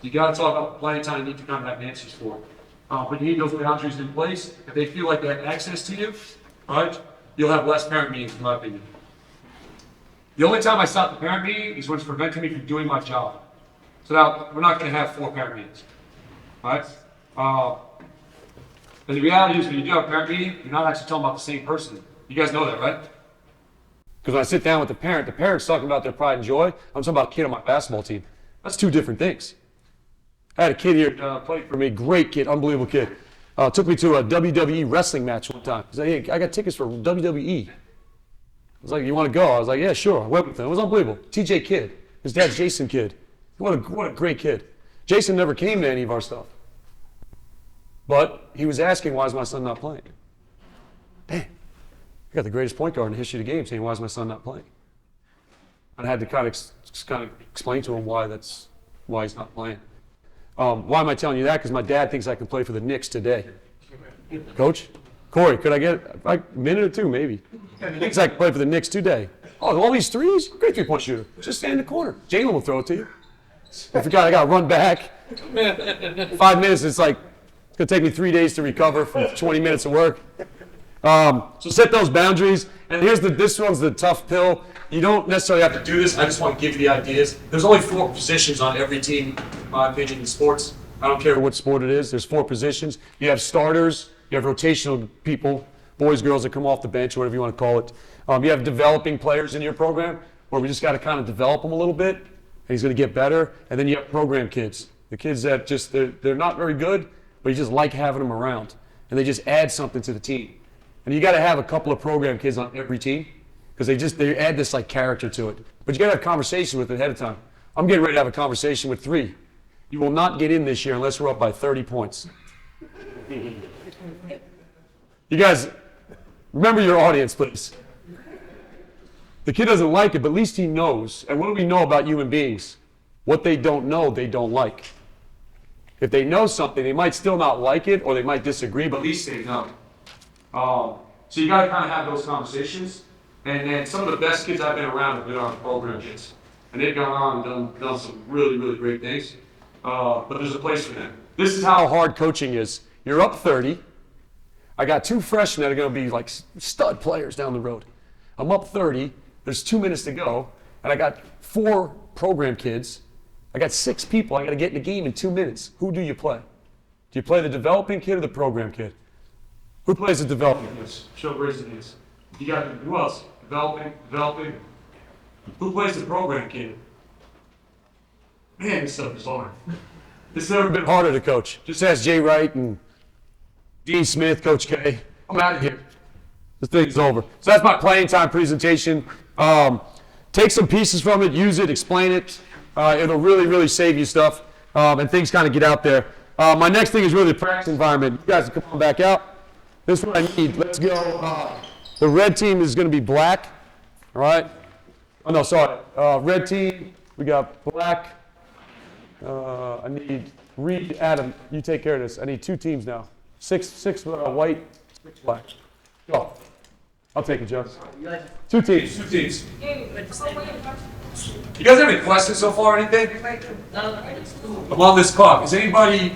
You got to talk about playing time. You need to kind of have answers for it. But you need those boundaries in place. If they feel like they have access to you, right, you'll have less parent meetings, in my opinion. The only time I stop the parent meeting is when it's preventing me from doing my job. So now, we're not going to have 4 parent meetings, right? And the reality is when you do have a parent meeting, you're not actually talking about the same person. You guys know that, right? Because when I sit down with the parent's talking about their pride and joy. I'm talking about a kid on my basketball team. That's 2 different things. I had a kid here played for me, great kid, unbelievable kid. Took me to a WWE wrestling match one time. He's like, hey, I got tickets for WWE. was like, you want to go? I was like, yeah, sure. I went with him. It was unbelievable. TJ Kidd. His dad's Jason Kidd. What a great kid. Jason never came to any of our stuff. But he was asking, why is my son not playing? Damn. I got the greatest point guard in the history of the game saying, why is my son not playing? And I had to kind of explain to him why he's not playing. Why am I telling you that? Because my dad thinks I can play for the Knicks today. Coach? Corey, could I get like a minute or two, maybe? He thinks I can play for the Knicks today. Oh, all these threes? Great three-point shooter. Just stand in the corner. Jalen will throw it to you. I forgot I got to run back. 5 minutes, it's going to take me 3 days to recover from 20 minutes of work. So set those boundaries. And this one's the tough pill. You don't necessarily have to do this. I just want to give you the ideas. There's only 4 positions on every team, in my opinion, in sports. I don't care what sport it is. There's 4 positions. You have starters. You have rotational people, boys, girls that come off the bench, whatever you want to call it. You have developing players in your program where we just got to kind of develop them a little bit, and he's going to get better. And then you have program kids, the kids that just, they're not very good, but you just like having them around. And they just add something to the team. And you got to have a couple of program kids on every team because they add this like character to it. But you got to have conversation with it ahead of time. I'm getting ready to have a conversation with 3. You will not get in this year unless we're up by 30 points. You guys, remember your audience, please. The kid doesn't like it, but at least he knows. And what do we know about human beings? What they don't know, they don't like. If they know something, they might still not like it, or they might disagree, but at least they know. So you got to kind of have those conversations. And then some of the best kids I've been around have been our program kids. And they've gone on and done some really, really great things. But there's a place for them. This is how hard coaching is. You're up 30. I got 2 freshmen that are going to be like stud players down the road. I'm up 30. There's 2 minutes to go. And I got 4 program kids. I got 6 people. I got to get in the game in 2 minutes. Who do you play? Do you play the developing kid or the program kid? Who plays the developing kid? Show raise the hands. You got who else? Developing. Who plays the program kid? Man, this stuff is hard. This has never been harder to coach. Just ask Jay Wright and Dean Smith, Coach K. I'm out of here. The thing's over. So that's my playing time presentation. Take some pieces from it, use it, explain it. It'll really, really save you stuff, and things kind of get out there. My next thing is really the practice environment. You guys can come on back out. This is what I need. Let's go. The red team is going to be black. All right? Oh, no, sorry. Red team, we got black. I need Reed, Adam, you take care of this. I need 2 teams now. 6 white, 6 black. Go. I'll take it, Joe. 2 teams. You guys have any questions so far or anything? I'm on this clock. Is anybody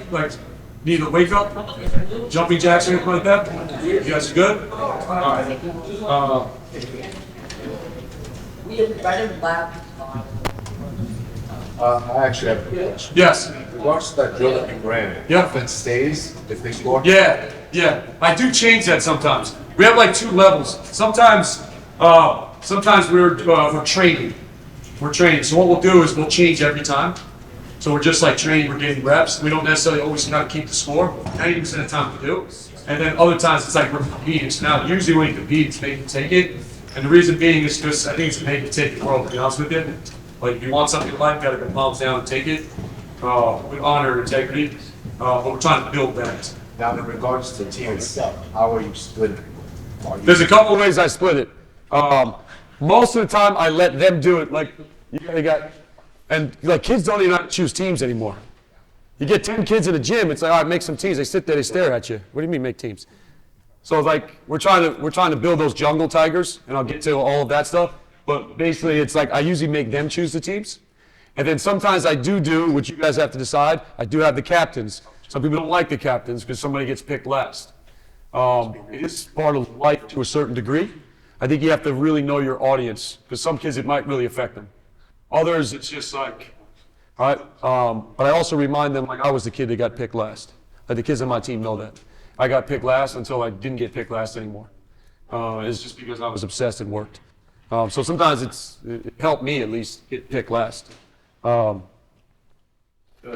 need a wake up? Jumping jacks or anything like that? You guys are good? All right. I actually have a question. Yes. Watch that drill that you ran. Yeah. If it stays, if they score. Yeah. I do change that sometimes. We have like 2 levels. Sometimes we're training. So what we'll do is we'll change every time. So we're just like training, we're getting reps. We don't necessarily always got to keep the score. 90% of the time we do. And then other times it's like we're competing. So now usually when you compete, it's make you take it. And the reason being is because I think it's make you take the world, to be honest with you. Like if you want something in life, you got to go palms down and take it with honor and integrity. But we're trying to build that. Now in regards to the team itself, how are you splitting it? There's a couple of ways I split it. Most of the time I let them do it. Like kids don't even have to choose teams anymore. You get 10 kids in a gym, it's like, all right, make some teams. They sit there, they stare at you. What do you mean make teams? So it's like we're trying to build those jungle tigers, and I'll get to all of that stuff. But basically, it's like I usually make them choose the teams, and then sometimes I do, which you guys have to decide. I do have the captains. Some people don't like the captains because somebody gets picked last. It is part of life to a certain degree. I think you have to really know your audience because some kids it might really affect them. Others, it's just like, all right. But I also remind them like I was the kid that got picked last. Like the kids on my team know that. I got picked last until I didn't get picked last anymore. It's just because I was obsessed and worked. So sometimes it helped me at least get picked last. Yes? You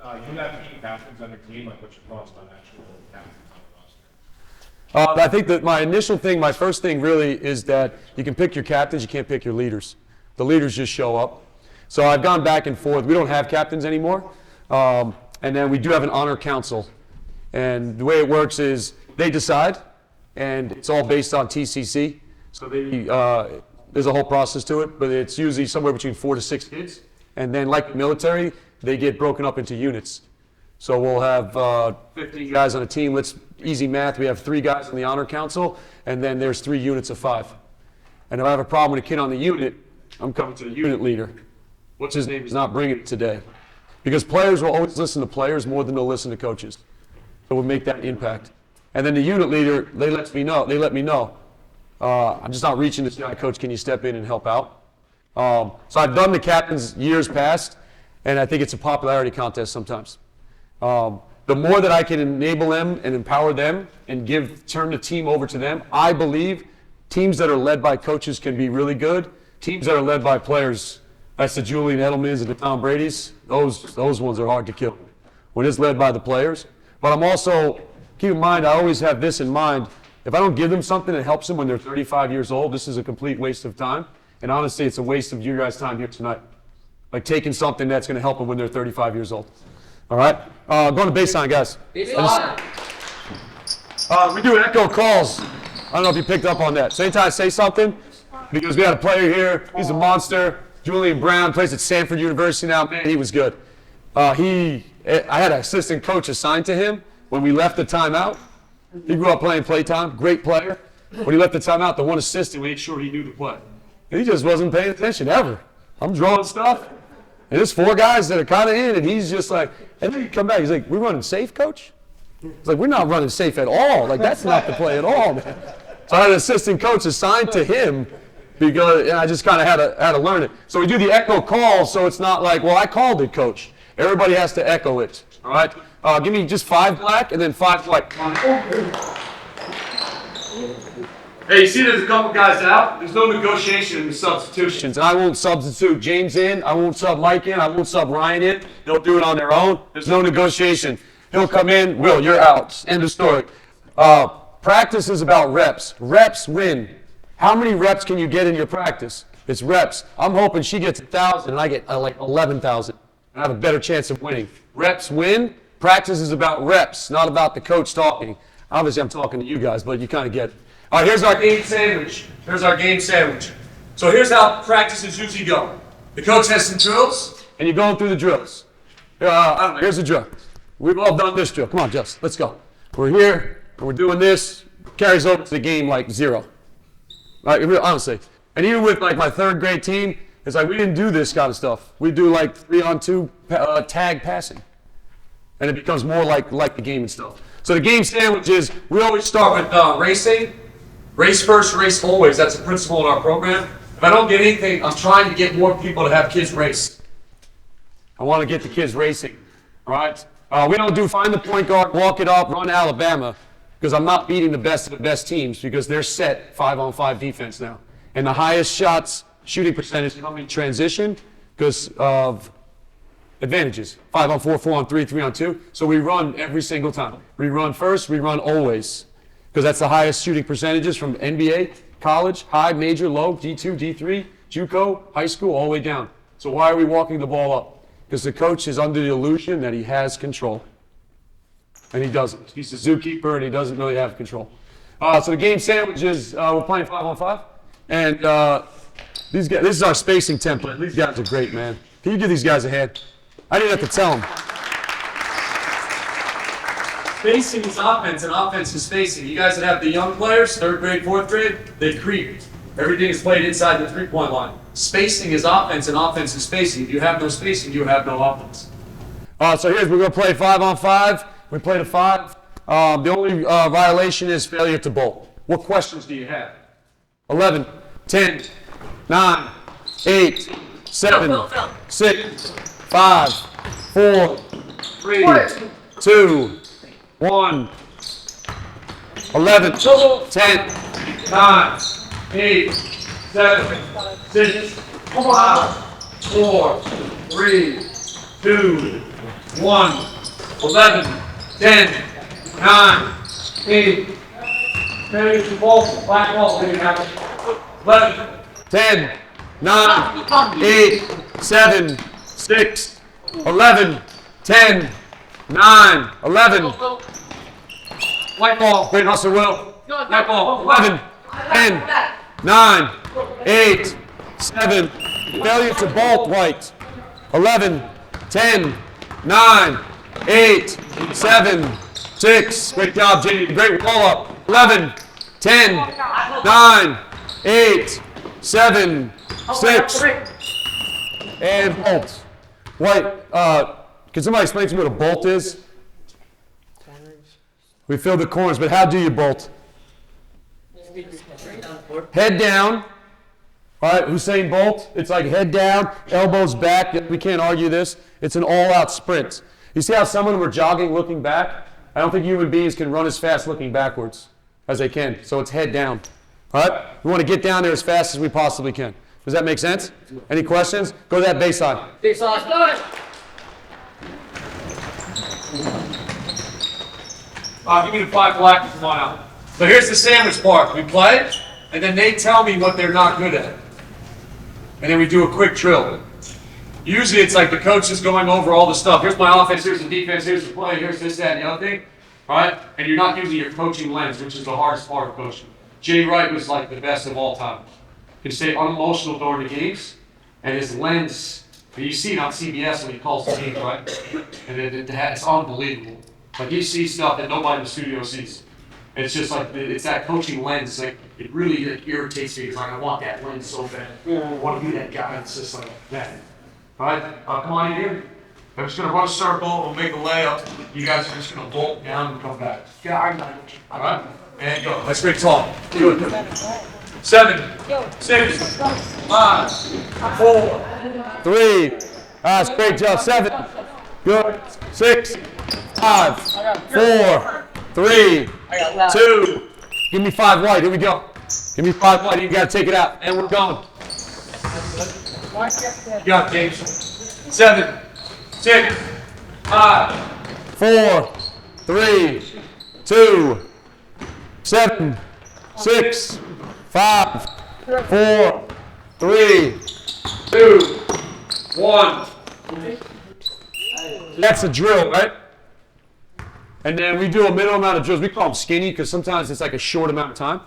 have any captains on your team, like what's your thoughts on actual captains on the I think that my first thing really is that you can pick your captains, you can't pick your leaders. The leaders just show up. So I've gone back and forth. We don't have captains anymore. And then we do have an honor council. And the way it works is they decide, and it's all based on TCC. So there's a whole process to it, but it's usually somewhere between 4 to 6 kids. And then like the military, they get broken up into units. So we'll have 15 guys on a team. Easy math, we have 3 guys on the honor council, and then there's 3 units of 5. And if I have a problem with a kid on the unit, I'm coming to the unit leader. What's his name? He's not bringing it today. Because players will always listen to players more than they'll listen to coaches. So we'll make that impact. And then the unit leader, they let me know. I'm just not reaching this guy, coach, can you step in and help out? So I've done the captains years past, and I think it's a popularity contest sometimes. The more that I can enable them and empower them and turn the team over to them, I believe teams that are led by coaches can be really good. Teams that are led by players, that's the Julian Edelmans and the Tom Brady's, those ones are hard to kill when it's led by the players. But I'm also, keep in mind, I always have this in mind, if I don't give them something that helps them when they're 35 years old, this is a complete waste of time. And honestly, it's a waste of you guys' time here tonight. Like taking something that's going to help them when they're 35 years old. All right? Going to baseline, guys. Baseline. We do echo calls. I don't know if you picked up on that. So anytime I say something, because we had a player here, he's a monster. Julian Brown plays at Stanford University now. Man, he was good. I had an assistant coach assigned to him when we left the timeout. He grew up playing playtime, great player. When he left the timeout, the one assistant made sure he knew the play. And he just wasn't paying attention ever. I'm drawing stuff, and there's 4 guys that are kind of in, and he's just like, and then he come back, he's like, we're running safe, coach? It's like, we're not running safe at all. Like, that's not the play at all, man. So I had an assistant coach assigned to him because I just kind of had to learn it. So we do the echo call, so it's not like, well, I called it, coach. Everybody has to echo it, all right? Give me just 5 black and then 5 white. Hey, you see there's a couple guys out? There's no negotiation in the substitutions. And I won't substitute James in. I won't sub Mike in. I won't sub Ryan in. They'll do it on their own. There's no negotiation. He'll come in. Will, you're out. End of story. Practice is about reps. Reps win. How many reps can you get in your practice? It's reps. I'm hoping she gets 1,000 and I get like 11,000. I have a better chance of winning. Reps win. Practice is about reps, not about the coach talking. Obviously, I'm talking to you guys, but you kind of get it. All right, here's our game sandwich. So here's how practices usually go. The coach has some drills, and you're going through the drills. I don't know, here's the drill. We've all done this drill. Come on, Jess, let's go. We're here, and we're doing this. Carries over to the game like 0. Like, honestly. And even with like my 3rd grade team, it's like we didn't do this kind of stuff. We do like 3-on-2 tag passing. And it becomes more like the game and stuff. So the game sandwich is, we always start with racing. Race first, race always. That's a principle in our program. If I don't get anything, I'm trying to get more people to have kids race. I want to get the kids racing, all right? We don't do find the point guard, walk it up, run Alabama, because I'm not beating the best of the best teams because they're set 5-on-5 defense now. And the highest shooting percentage come in transition because of advantages. 5-on-4, 4-on-3, 3-on-2. So we run every single time. We run first, we run always. Because that's the highest shooting percentages from NBA, college, high, major, low, D2, D3, JUCO, high school, all the way down. So why are we walking the ball up? Because the coach is under the illusion that he has control. And he doesn't. He's the zookeeper and he doesn't really have control. So the game sandwich is, we're playing 5-on-5. And these guys, this is our spacing template. These guys are great, man. Can you give these guys a hand? I didn't have to tell them. Spacing is offense, and offense is spacing. You guys that have the young players, 3rd grade, 4th grade, they creep. Everything is played inside the 3-point line. Spacing is offense, and offense is spacing. If you have no spacing, you have no offense. So we're going to play 5-on-5. We play to 5. The only violation is failure to bowl. What questions do you have? 11, 10, 9, 8, 7, 6, 5, 4, 3, 2, 1, 11, 10, 9, 8, 7, 6, 5, 4, 3, 2, 1, 11, 10, 9, 8, Finish the ball, black ball, finish out. 11. 10, 9, 8, 7, 6, 11, 10, 9, 11. White ball. Great hustle, Will. White ball. 11, 10, 9, 8, 7. Failure to bolt, White. 11, 10, 9, 8, 7, 6. Great job, Jamie. Great wall up. 11, 10, 9, 8, 7, 6. And bolt. White, can somebody explain to me what a bolt is? We filled the corners, but how do you bolt? Head down. All right, Hussein Bolt. It's like head down, elbows back. We can't argue this. It's an all-out sprint. You see how some of them are jogging, looking back? I don't think human beings can run as fast looking backwards as they can. So it's head down. All right? We want to get down there as fast as we possibly can. Does that make sense? Any questions? Go to that baseline. Give me the 5 black and come on out. So here's the sandwich part. We play, and then they tell me what they're not good at. And then we do a quick drill. Usually it's like the coach is going over all the stuff. Here's my offense, here's the defense, here's the play, here's this, that, and the other thing. All right? And you're not using your coaching lens, which is the hardest part of coaching. Jay Wright was like the best of all time. He stayed unemotional during the games, and his lens, you see it on CBS when he calls the game, right? And it's unbelievable. Like he sees stuff that nobody in the studio sees. And it's just like, it's that coaching lens, like it really irritates me. It's like, I want that lens so bad. I want to be that guy that's just like that. All right, come on in here. I'm just going to run a circle, we'll make a layup. You guys are just going to bolt down and come back. All right, and go. Let's break tall. Good. 7, 6, 5, 4, 3. That's great job. 7. Good. 6, 5, 4, 3, 2. Give me 5 white. Here we go. Give me 5 white. You got to take it out. And we're going. you got it, James. 7, 6, 5, 4, 3, 2, 7, 6, 5, 4, 3, 2, 1. That's a drill, right? And then we do a minimum amount of drills. We call them skinny because sometimes it's like a short amount of time.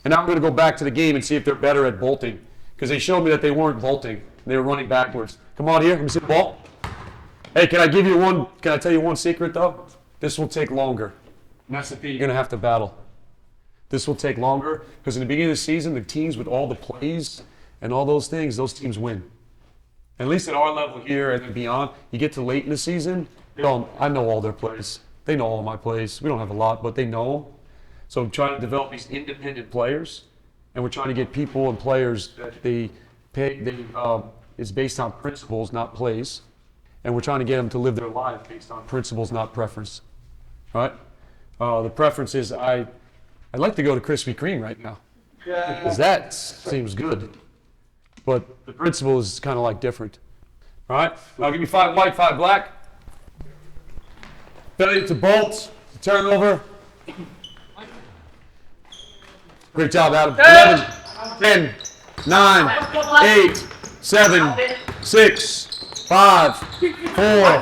And now I'm going to go back to the game and see if they're better at bolting because they showed me that they weren't bolting. They were running backwards. Come on here. Let me see the ball. Hey, can I give you one? Can I tell you one secret though? This will take longer. And that's the thing you're going to have to battle. This will take longer because in the beginning of the season, the teams with all the plays and all those things, those teams win. At least at our level here and beyond, you get to late in the season, I know all their plays. They know all my plays. We don't have a lot, but they know them. So I'm trying to develop these independent players, and we're trying to get people and players that is based on principles, not plays. And we're trying to get them to live their life based on principles, not preference. All right? The preference is I'd like to go to Krispy Kreme right now. Because that seems good. But the principle is kind of like different. All right? Now give me 5 white, 5 black. Failure to bolt, turnover. Great job, Adam. 11, 10, 9, 8, 7, 6, 5, 4,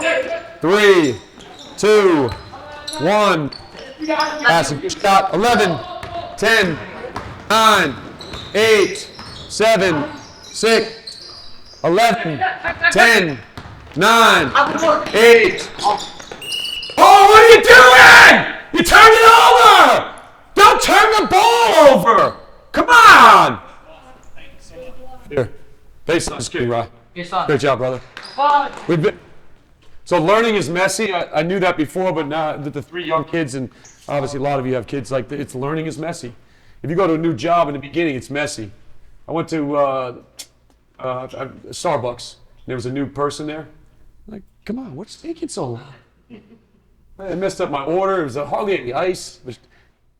3, 2, 1. Passing shot. 11, 10, 9, 8, 7, 6, 11, 10, 9, 8. Oh, what are you doing? You turned it over! Don't turn the ball over! Come on! Here. Based on skill, right? Great job, brother. So learning is messy. I knew that before, but now the 3 young kids, and obviously a lot of you have kids, like it's learning is messy. If you go to a new job in the beginning, it's messy. I went to Starbucks. There was a new person there. I'm like, come on, what's taking so long? I messed up my order. There was hardly any ice.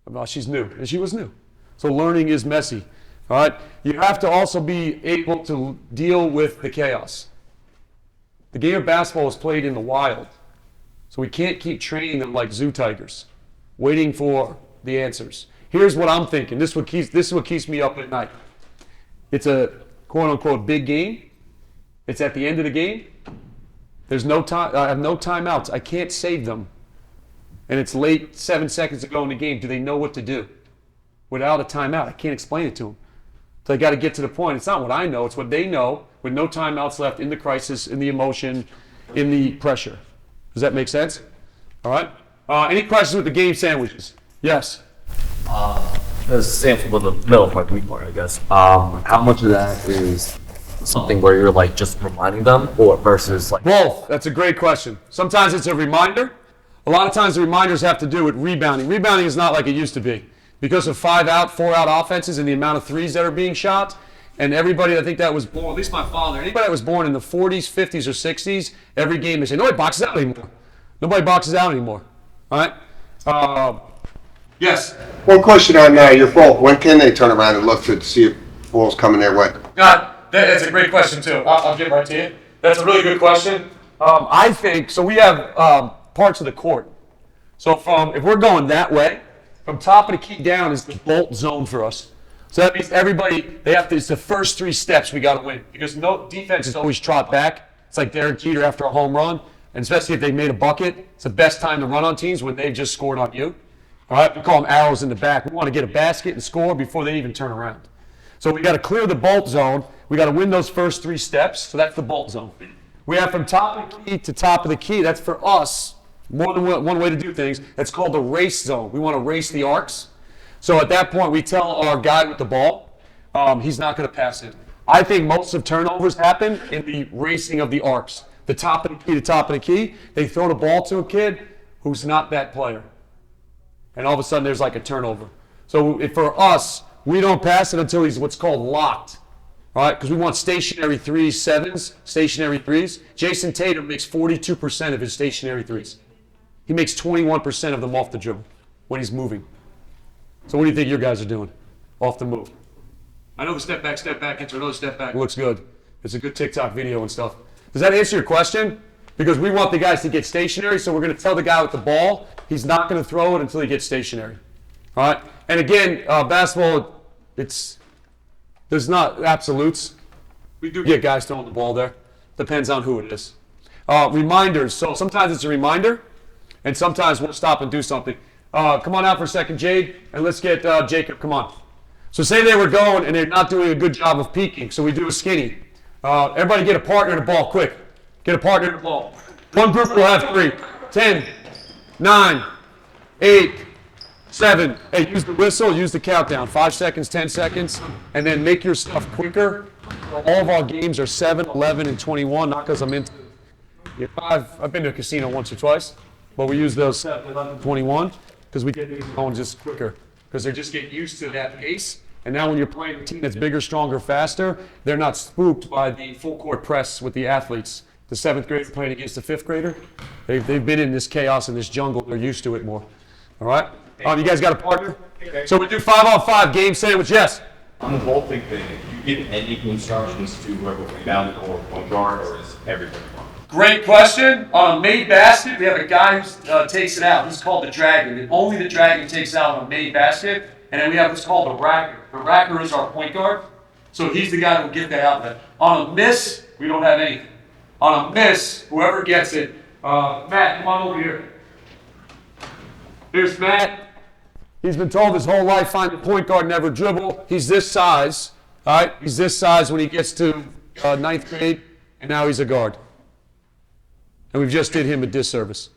Well, she's new, and she was new. So learning is messy. All right? You have to also be able to deal with the chaos. The game of basketball is played in the wild. So we can't keep training them like zoo tigers, waiting for the answers. Here's what I'm thinking. This is what keeps me up at night. It's a quote unquote big game. It's at the end of the game. There's no time. I have no timeouts. I can't save them. And it's late, 7 seconds to go in the game. Do they know what to do without a timeout? I can't explain it to them. So I got to get to the point. It's not what I know. It's what they know with no timeouts left in the crisis, in the emotion, in the pressure. Does that make sense? All right. Any questions with the game sandwiches? Yes. The sample of the middle part, weak part, I guess. How much of that is something where you're like just reminding them, or versus like Both. That's a great question. Sometimes it's a reminder. A lot of times the reminders have to do with rebounding. Rebounding is not like it used to be because of 5-out, 4-out offenses and the amount of threes that are being shot. And everybody, I think that was born, at least my father, anybody that was born in the 40s, 50s, or 60s, every game they say, nobody boxes out anymore. Nobody boxes out anymore. All right? Yes. One question on your ball. When can they turn around and look to see if ball's coming their way? That's a great question, too. I'll get right to you. That's a really good question. I think, so we have parts of the court. So if we're going that way, from top of the key down is the bolt zone for us. So that means everybody, it's the first 3 steps we got to win. Because no defense is always trot back. It's like Derek Jeter after a home run. And especially if they made a bucket, it's the best time to run on teams when they've just scored on you. All right, we call them arrows in the back. We want to get a basket and score before they even turn around. So we got to clear the bolt zone. We got to win those first 3 steps. So that's the bolt zone. We have from top of the key to top of the key. That's for us. More than one way to do things. That's called the race zone. We want to race the arcs. So at that point, we tell our guy with the ball, he's not going to pass it. I think most of turnovers happen in the racing of the arcs. The top of the key to top of the key. They throw the ball to a kid who's not that player. And all of a sudden, there's like a turnover. So for us, we don't pass it until he's what's called locked. All right, because we want stationary 3s, 7s, stationary 3s. Jason Tatum makes 42% of his stationary 3s. He makes 21% of them off the dribble when he's moving. So what do you think your guys are doing off the move? I know the step back, into another step back. Looks good. It's a good TikTok video and stuff. Does that answer your question? Because we want the guys to get stationary, so we're going to tell the guy with the ball he's not going to throw it until he gets stationary. All right? And again, basketball, there's not absolutes. We do get guys throwing the ball there. Depends on who it is. Reminders. So sometimes it's a reminder, and sometimes we'll stop and do something. Come on out for a second, Jade, and let's get Jacob. Come on. So say they were going and they're not doing a good job of peeking, so we do a skinny. Everybody get a partner in the ball, quick. Get a partner in the ball. One group will have 3. 10, 9, 8, 7. Hey, use the whistle, use the countdown. 5 seconds, 10 seconds, and then make your stuff quicker. All of our games are 7, 11, and 21, not because I'm into it. I've been to a casino once or twice, but we use those 7, 11, 21 because we get these going just quicker because they just get used to that pace. And now when you're playing a team that's bigger, stronger, faster, they're not spooked by the full court press with the athletes. The 7th grader playing against the 5th grader, they've been in this chaos and this jungle. They're used to it more. All right? You guys got a partner? So we do 5-on-5 game sandwich. Yes? On the bolting thing, do you give any instructions to whoever rebounded or point guard, or is everybody on? Great question. On a made basket, we have a guy who takes it out. He's called the Dragon. And only the Dragon takes out a made basket. And then we have what's called the Racker. The Racker is our point guard. So he's the guy who will get that outlet. On a miss, we don't have anything. On a miss, whoever gets it, Matt, come on over here. Here's Matt. He's been told his whole life, find the point guard, never dribble. He's this size, all right? He's this size when he gets to 9th grade, and now he's a guard. And we've just did him a disservice.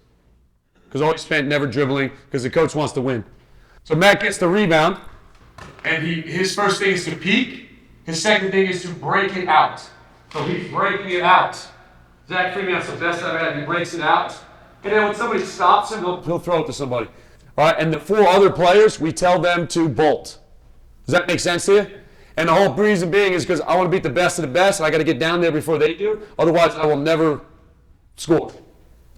Because all he spent never dribbling, because the coach wants to win. So Matt gets the rebound, and his first thing is to peek. His second thing is to break it out. So he's breaking it out. Zach Freeman's the best I've had. He breaks it out. And then when somebody stops him, he'll throw it to somebody. All right, and the 4 other players, we tell them to bolt. Does that make sense to you? And the whole reason being is because I want to beat the best of the best, and I got to get down there before they do. Otherwise, I will never score.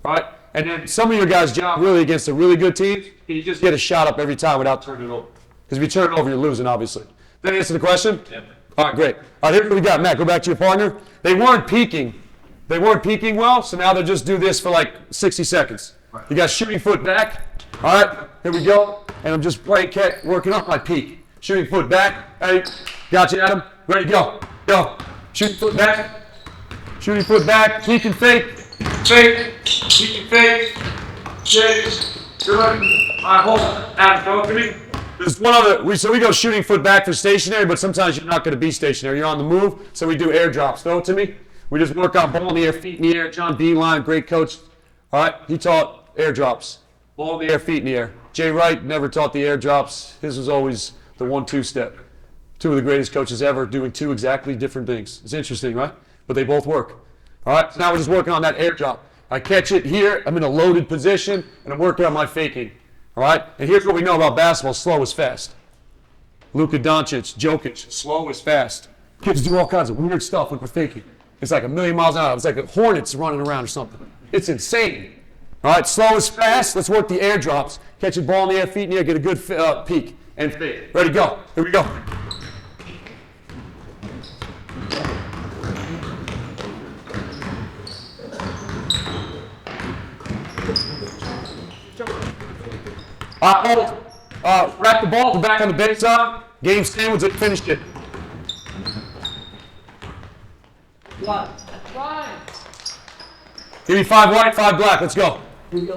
All right? And then some of your guys' job really against a really good team, you just get a shot up every time without turning it over. Because if you turn it over, you're losing, obviously. Does that answer the question? Yep. All right, great. All right, here's what we got. Matt, go back to your partner. They weren't peaking. They weren't peaking well, so now they'll just do this for like 60 seconds. Right. You got shooting foot back, All right, here we go. And I'm just playing catch, working up my peak. Shooting foot back. Hey, got you, Adam. Ready, go. Go. Shooting foot back. Shooting foot back. Peek and fake. Fake. Peek and fake. Shake. Good. All right, hold on. Adam, throw it to me. There's one other, so we go shooting foot back for stationary, but sometimes you're not going to be stationary. You're on the move, so we do air drops. Throw it to me. We just work on ball in the air, feet in the air. John Beeline, great coach. All right, he taught air drops. Ball in the air, feet in the air. Jay Wright never taught the air drops. His was always the 1-2 step. Two of the greatest coaches ever doing two exactly different things. It's interesting, right? But they both work. All right, so now we're just working on that air drop. I catch it here. I'm in a loaded position, and I'm working on my faking. All right, and here's what we know about basketball: slow is fast. Luka Doncic, Jokic, slow is fast. Kids do all kinds of weird stuff when we're faking. It's like 1,000,000 miles an hour. It's like a hornets running around or something. It's insane. All right, slow is fast. Let's work the air drops. Catch a ball in the air, feet in the air, get a good peek and fake. Ready, go. Here we go. Hold. Wrap the ball at the back on the baseline. Game sandwich it, finished it. Give me 5 white, 5 black. Let's go. And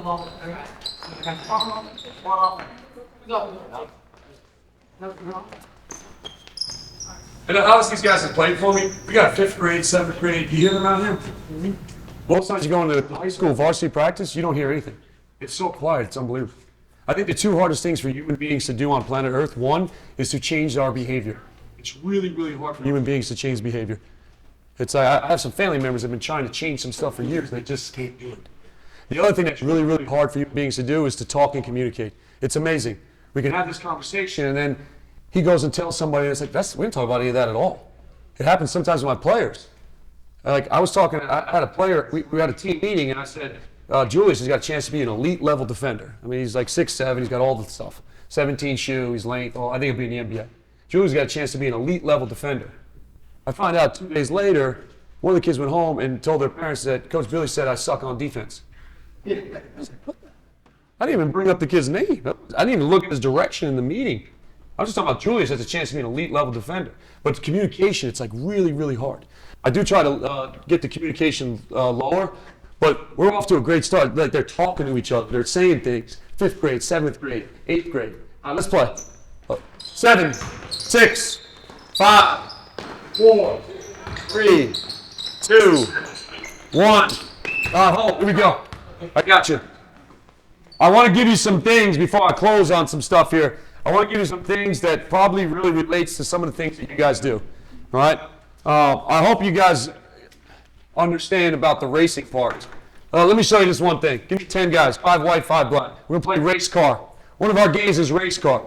obviously these guys have played for me. We got 5th grade, 7th grade. You hear them out here? Most times you go into high school varsity practice, you don't hear anything. It's so quiet, it's unbelievable. I think the 2 hardest things for human beings to do on planet Earth, one is to change our behavior. It's really, really hard for human beings to change behavior. It's I have some family members that have been trying to change some stuff for years, and they just can't do it. The other thing that's really, really hard for human beings to do is to talk and communicate. It's amazing. We can have this conversation, and then he goes and tells somebody, and it's like, we didn't talk about any of that at all. It happens sometimes with my players. Like, I had a player, we had a team meeting, and I said, Julius has got a chance to be an elite level defender. I mean, he's like 6'7", he's got all the stuff. 17 shoe, he's length, I think he'll be in the NBA. Julius got a chance to be an elite level defender. I find out 2 days later, one of the kids went home and told their parents that Coach Billy said I suck on defense. I didn't even bring up the kid's name. I didn't even look at his direction in the meeting. I was just talking about Julius has a chance to be an elite level defender. But communication, it's like really, really hard. I do try to get the communication lower, but we're off to a great start. Like, they're talking to each other, they're saying things. 5th grade, 7th grade, 8th grade. Let's play. 7, 6, 5, 4, 3, 2, 1. Hold. Here we go. I got you. I want to give you some things before I close on some stuff here. I want to give you some things that probably really relates to some of the things that you guys do. All right? I hope you guys understand about the racing part. Let me show you this one thing. Give me 10 guys, 5 white, 5 black. We're going to play race car. One of our games is race car.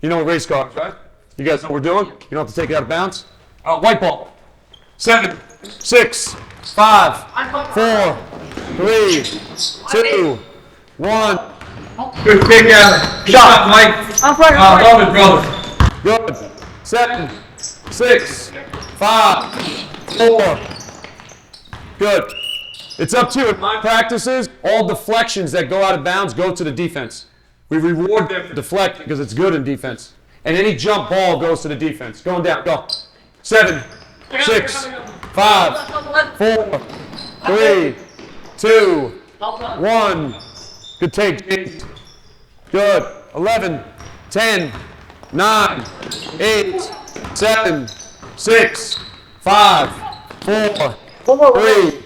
You know what race car is, right? You guys know what we're doing? You don't have to take it out of bounds. White ball. 7, 6, 5, 4, 3, 2, 1. Good kick out. Shot, Mike. Love it, brother. Good. 7, 6, 5, 4. Good. It's up to you. In my practices, all deflections that go out of bounds go to the defense. We reward them for deflecting because it's good in defense. And any jump ball goes to the defense. Going down. Go. 7, 6, 5, 4, 3, 2, 1. Good take, James. Good. 11, 10, 9, 8, 7, 6, 5, 4, 3,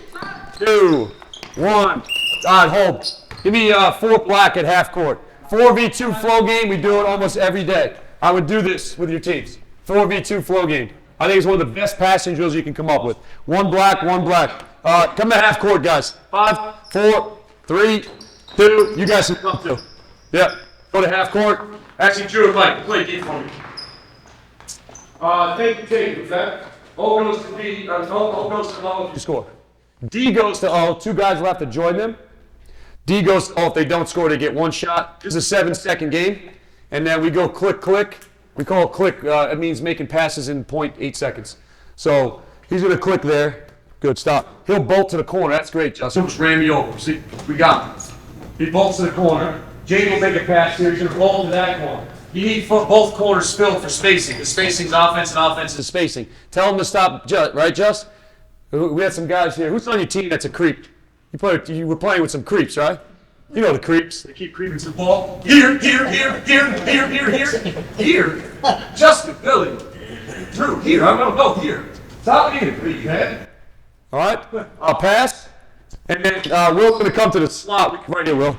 2, 1. All right, hold. Give me 4 black at half court. 4v2 flow game, we do it almost every day. I would do this with your teams. 4v2 flow game. I think it's one of the best passing drills you can come up with. 1 black, 1 black. Come to half court, guys. 5, 4, 3, 2. You guys can come too. Yep. Go to half court. Actually, Drew and Mike, play game for me. Take, what's that? O goes to B, O goes to O if you score. D goes to O. 2 guys will have to join them. D goes to O. If they don't score, they get 1 shot. This is a 7-second game. And then we go click, click. We call it click. It means making passes in 0.8 seconds. So he's going to click there. Good, stop. He'll bolt to the corner. That's great, Justin. Just ran me over. See, we got him. He bolts to the corner. Jay will make a pass here. He's going to roll to that corner. You need both corners filled for spacing. The spacing's offense and offense is spacing. Tell him to stop, right, Just? We had some guys here. Who's on your team that's a creep? You were playing with some creeps, right? You know the creeps. They keep creeping to the ball. Here. Justin, Billy. Drew, here. I don't know, here. Stop being a creep, man. All right? I'll pass. And then Will's going to come to the slot. Right here, Will.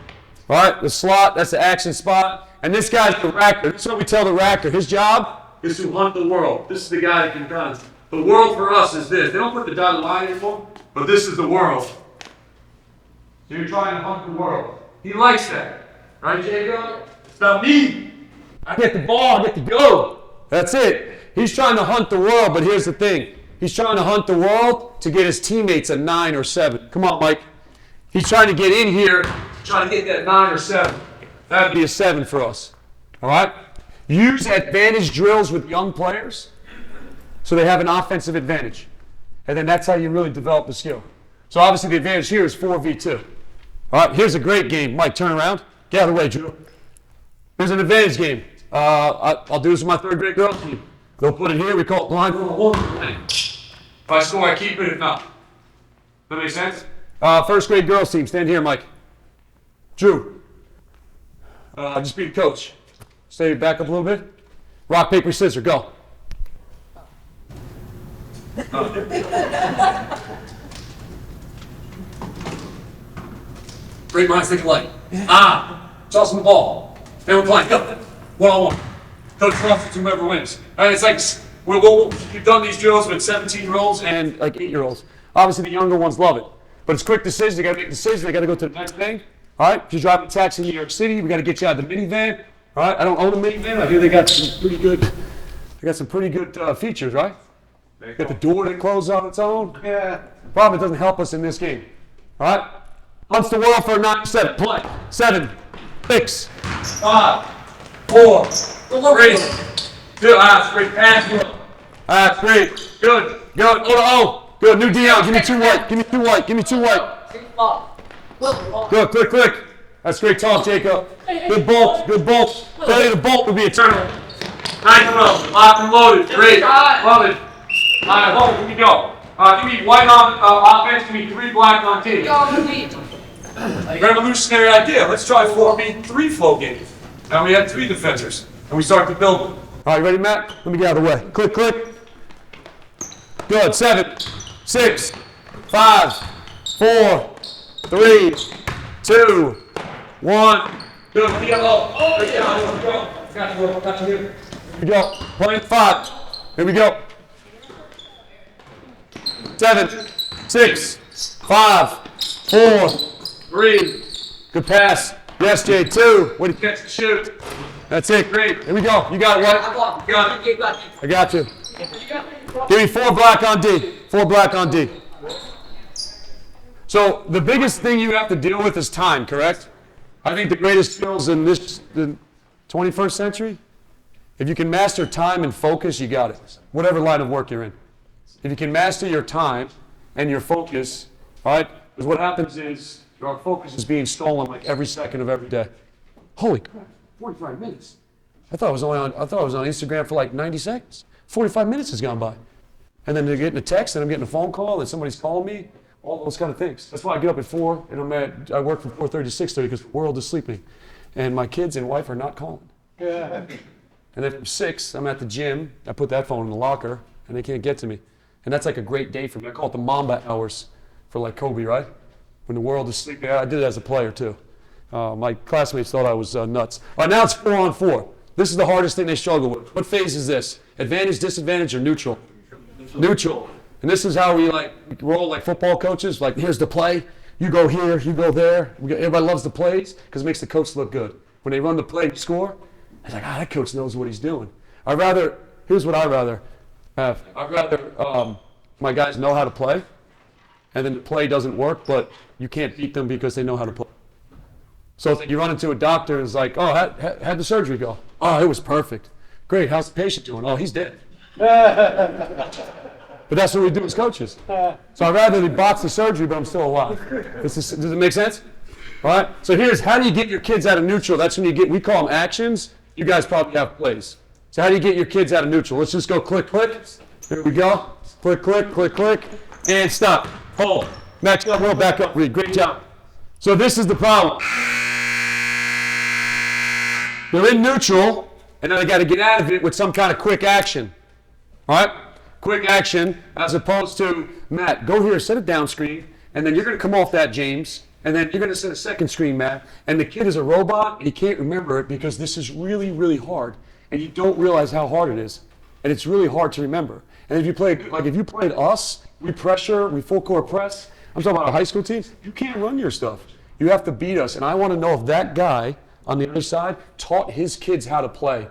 All right? The slot, that's the action spot. And this guy's the racker. This is what we tell the racker. His job Is to hunt the world. This is the guy that can kind of. The world for us is this. They don't put the dotted line anymore, but this is the world. So you're trying to hunt the world. He likes that. Right, Jacob? It's about me. I get the ball, I get to go. That's it. He's trying to hunt the world, but here's the thing. He's trying to hunt the world to get his teammates a 9 or 7. Come on, Mike. He's trying to get in here, Trying to get that 9 or 7. that'd be a 7 for us. All right? Use advantage drills with young players so they have an offensive advantage. And then that's how you really develop the skill. So obviously the advantage here is 4v2. All right, here's a great game. Mike, turn around. Get out of the way, Drew. Here's an advantage game. I'll do this with my third grade girls team. They'll put it here. We call it blind. If I score, I keep it. If not. That make sense? First grade girls team. Stand here, Mike. Drew. Just be the coach. Stay back up a little bit. Rock, paper, scissors. Go. Great minds think alike. Toss them the ball. Then we're playing. Go. 1-on-1. Coach loves it to whoever wins. And it's like, we've done these drills with 17-year-olds and And like 8-year-olds. Obviously, the younger ones love it. But it's quick decisions. You got to make decisions. They got to go to the next thing. All right? If you're driving a taxi in New York City, we got to get you out of the minivan. All right? I don't own a minivan. I hear they got some pretty good. They got some pretty good features, right? Got the door that closes on its own. Yeah. Problem, it doesn't help us in this game. All right? Hunts the world for a 9-7. Play. 7, 6. 5, 4, 3, 2. Great pass. Great. Good. Good. Oh. Good. New Dion. Give me 2 white. Give me 2 white. Give me 2 white. Take the ball. Good. Quick. That's great talk, Jacob. Good bolt. Failure to bolt would be a turnover. Nice throw. Locked and loaded. Great. Love it. All right, hold. Here we go. Give me white on offense. Give me 3 black on team. Revolutionary idea. Let's try 4v3 flow game. Now we have 3 defenders, and we start to build them. All right, ready, Matt? Let me get out of the way. Click. Good. 7, 6, 5, 4, 3, 2, 1. Good. Yellow. Oh, yeah. Go. Got you here. Here we go. Playing 5. Here we go. 7, 6, 5, 4, 3. Good pass. Yes, Jay. 2. What do you Catch and shoot. That's it. Great. Here we go. You got it, White. Got it. I got you. Give me 4 black on D. 4 black on D. So the biggest thing you have to deal with is time, correct? I think the greatest skills in the 21st century, if you can master time and focus, you got it. Whatever line of work you're in. If you can master your time and your focus, all right, because what happens is our focus is being stolen like every second of every day. Holy crap, 45 minutes. I thought I was on Instagram for like 90 seconds. 45 minutes has gone by. And then they're getting a text and I'm getting a phone call and somebody's calling me, all those kind of things. That's why I get up at 4 and I work from 4:30 to 6:30 because the world is sleeping. And my kids and wife are not calling. Yeah. And then from 6, I'm at the gym. I put that phone in the locker and they can't get to me. And that's like a great day for me. I call it the Mamba hours for like Kobe, right? When the world is sleeping. I did it as a player too. My classmates thought I was nuts. All right, now it's 4-on-4. This is the hardest thing they struggle with. What phase is this? Advantage, disadvantage, or neutral? Neutral. And this is how we roll like football coaches. Like, here's the play. You go here, you go there. Everybody loves the plays because it makes the coach look good. When they run the play and score, it's like, that coach knows what he's doing. Here's what I'd rather have. I'd rather my guys know how to play, and then the play doesn't work, but you can't beat them because they know how to play. So it's like you run into a doctor and it's like, how'd the surgery go? Oh, it was perfect. Great, how's the patient doing? Oh, he's dead. But that's what we do as coaches. So I'd rather they box the surgery, but I'm still alive. Does it make sense? All right? So here's how do you get your kids out of neutral? That's when you get, we call them actions. You guys probably have plays. So how do you get your kids out of neutral? Let's just go click, click. Here we go. Click, click, click, click. And stop. Hold. Match up, roll back up, Reed. Great job. So this is the problem. They're in neutral, and then I got to get out of it with some kind of quick action. All right? Quick action, as opposed to, Matt, go here, set a down screen, and then you're going to come off that, James, and then you're going to set a second screen, Matt, and the kid is a robot, and he can't remember it because this is really, really hard, and you don't realize how hard it is, and it's really hard to remember. And if you play, like if you played us, we pressure, we full court press, I'm talking about a high school team, you can't run your stuff. You have to beat us, and I want to know if that guy on the other side taught his kids how to play.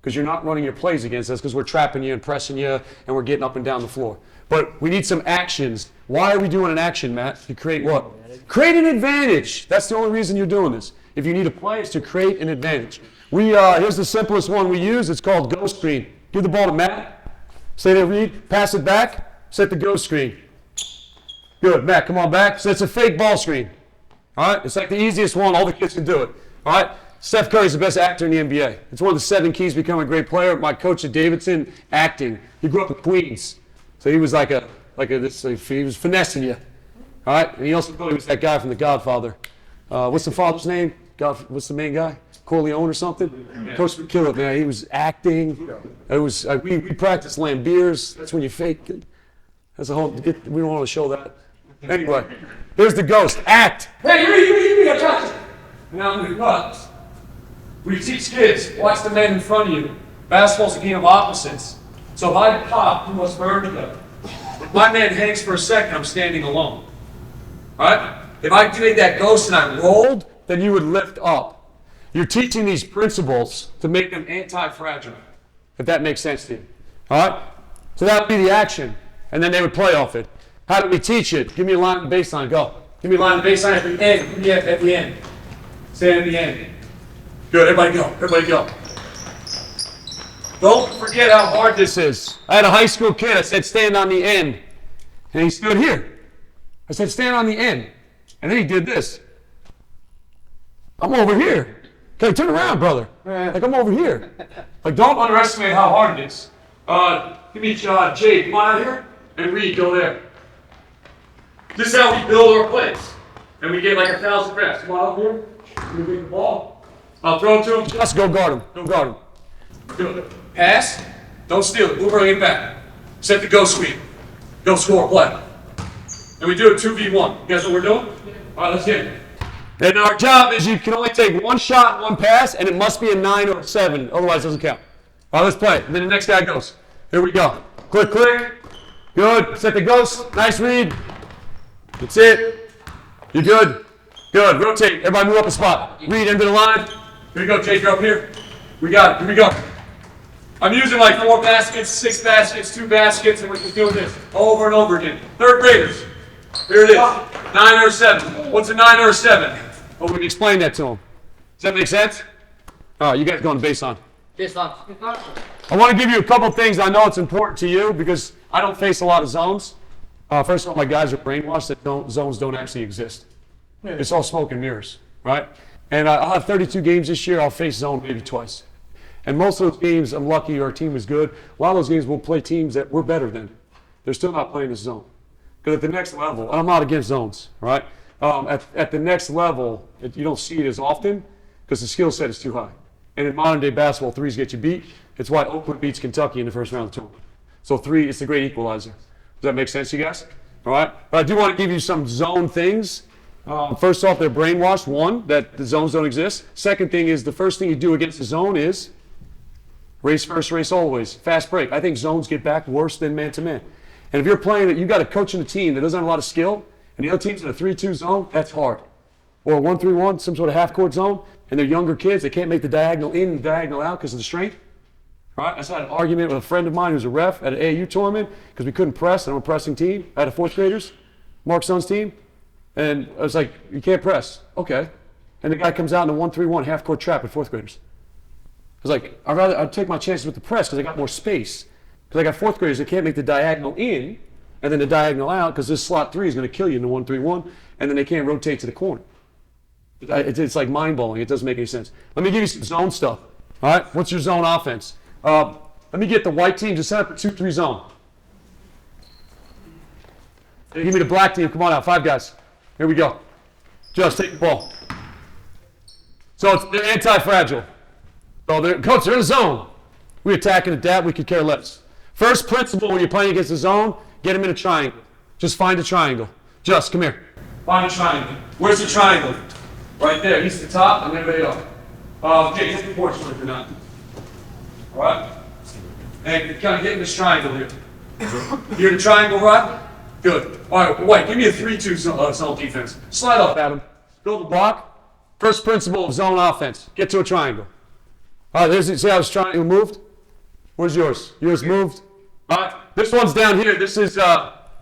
Because you're not running your plays against us because we're trapping you and pressing you and we're getting up and down the floor. But we need some actions. Why are we doing an action, Matt? To create what? Create an advantage. That's the only reason you're doing this. If you need a play, it's to create an advantage. Here's the simplest one we use. It's called go screen. Give the ball to Matt. Stay there, Reed. Pass it back. Set the go screen. Good. Matt, come on back. So it's a fake ball screen. All right? It's like the easiest one. All the kids can do it. All right? Steph Curry's the best actor in the NBA. It's one of the 7 keys to becoming a great player. My coach at Davidson, acting. He grew up in Queens. So he was he was finessing you. All right? And he also thought he was that guy from The Godfather. What's the father's name? What's the main guy? Corleone or something? Yeah. Coach would kill it, man. He was acting. It was we practiced Lambeers. That's when you fake. That's a whole. We don't want to show that. Anyway, here's the ghost. Act. Hey, you got touch. Now I'm gonna cut. We teach kids, watch the man in front of you. Basketball's a game of opposites. So if I pop, you must burn together. If my man hangs for a second, I'm standing alone. All right? If I did that ghost and I rolled, then you would lift up. You're teaching these principles to make them anti-fragile, if that makes sense to you. All right? So that would be the action. And then they would play off it. How do we teach it? Give me a line on the baseline. Go. Give me a line on the baseline at the end. At the end. Stand at the end. Good, everybody go, everybody go. Don't forget how hard this is. I had a high school kid, I said stand on the end. And he stood here. I said stand on the end. And then he did this. I'm over here. Okay, turn around, brother. Like I'm over here. Like don't underestimate how hard it is. Give me Jade, come on out here. And Reed, go there. This is how we build our plays. And we get like 1,000 reps. Come on up here. We bring the ball. I'll throw it to him. Just go guard him. Go guard him. Good. Pass. Don't steal it. Move right back. Set the go screen. Go score. Play. And we do it 2v1. You guys know what we're doing? All right, let's get it. And our job is you can only take one shot, one pass, and it must be a 9 or a 7. Otherwise, it doesn't count. All right, let's play. And then the next guy goes. Here we go. Click, click. Good. Set the ghost. Nice read. That's it. You're good. Good. Rotate. Everybody move up a spot. Read into the line. Here we go, Jake, you're up here. We got it. Here we go. I'm using like 4 baskets, 6 baskets, 2 baskets, and we're just doing this over and over again. 3rd graders. Here it is. 9 or 7. What's a 9 or a 7? Oh, we can explain that to them. Does that make sense? All right, you guys go on the baseline. Baseline. I want to give you a couple things. I know it's important to you because I don't face a lot of zones. First of all, my guys are brainwashed that zones don't actually exist. It's all smoke and mirrors, right? And I'll have 32 games this year. I'll face zone maybe twice. And most of those games, I'm lucky our team is good. A lot of those games we'll play teams that we're better than. They're still not playing this zone. Because at the next level, I'm not against zones, right? At the next level, you don't see it as often because the skill set is too high. And in modern day basketball, threes get you beat. It's why Oakland beats Kentucky in the first round of the tournament. So 3, it's a great equalizer. Does that make sense to you guys? All right? But I do want to give you some zone things. First off, they're brainwashed. 1, that the zones don't exist. Second thing is the first thing you do against the zone is race first, race always. Fast break. I think zones get back worse than man-to-man. And if you're playing it, you've got a coach in a team that doesn't have a lot of skill, and the other team's in a 3-2 zone, that's hard. Or a 1-3-1, some sort of half-court zone, and they're younger kids. They can't make the diagonal in and diagonal out because of the strength. All right? I just had an argument with a friend of mine who's a ref at an AAU tournament because we couldn't press, and I'm a pressing team. I had a 4th graders, Mark Son's team. And I was like, you can't press. Okay. And the guy comes out in a 1-3-1 half-court trap at 4th graders. I was like, I'd take my chances with the press because I got more space. Because I got 4th graders that can't make the diagonal in and then the diagonal out because this slot 3 is going to kill you in the 1-3-1, and then they can't rotate to the corner. It's like mind-blowing. It doesn't make any sense. Let me give you some zone stuff. All right? What's your zone offense? Let me get the white team to set up a 2-3 zone. Hey, give me the black team. Come on out. 5 guys. Here we go. Just take the ball. So they're anti-fragile. So coach, they're in a zone. We attacking at that. We could care less. First principle when you're playing against the zone, get them in a triangle. Just find a triangle. Just come here. Find a triangle. Where's the triangle? Right there. He's the top and everybody else. Okay, hit the porch for it not. All right? And kind of get in this triangle here. You're in the triangle, right? Good. All right, White, give me a 3-2 zone defense. Slide up, Adam. Build the block. First principle of zone offense. Get to a triangle. All right, see how this triangle moved? Where's yours? Yours moved? All right, this one's down here. This is, you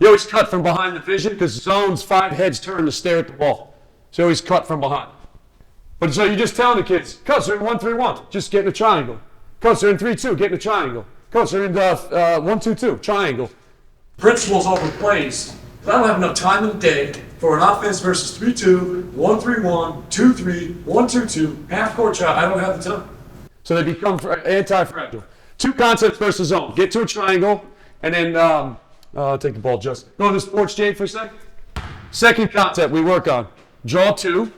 always cut from behind the vision because zones 5 heads turn to stare at the ball. So you always cut from behind. But so you're just telling the kids, coach, they're in 1-3-1. Just get in a triangle. Coach, they're in 3-2. Get in a triangle. Coach, they're in 1-2-2. Triangle. Principles over plays. I don't have enough time in the day for an offense versus 3-2, 1-3-1, 2-3, 1-2-2, half court shot. I don't have the time. So they become anti-fragile. 2 concepts versus zone. Get to a triangle, and then take the ball just. Go to this porch, Jade, for a sec. Second concept we work on. Draw 2.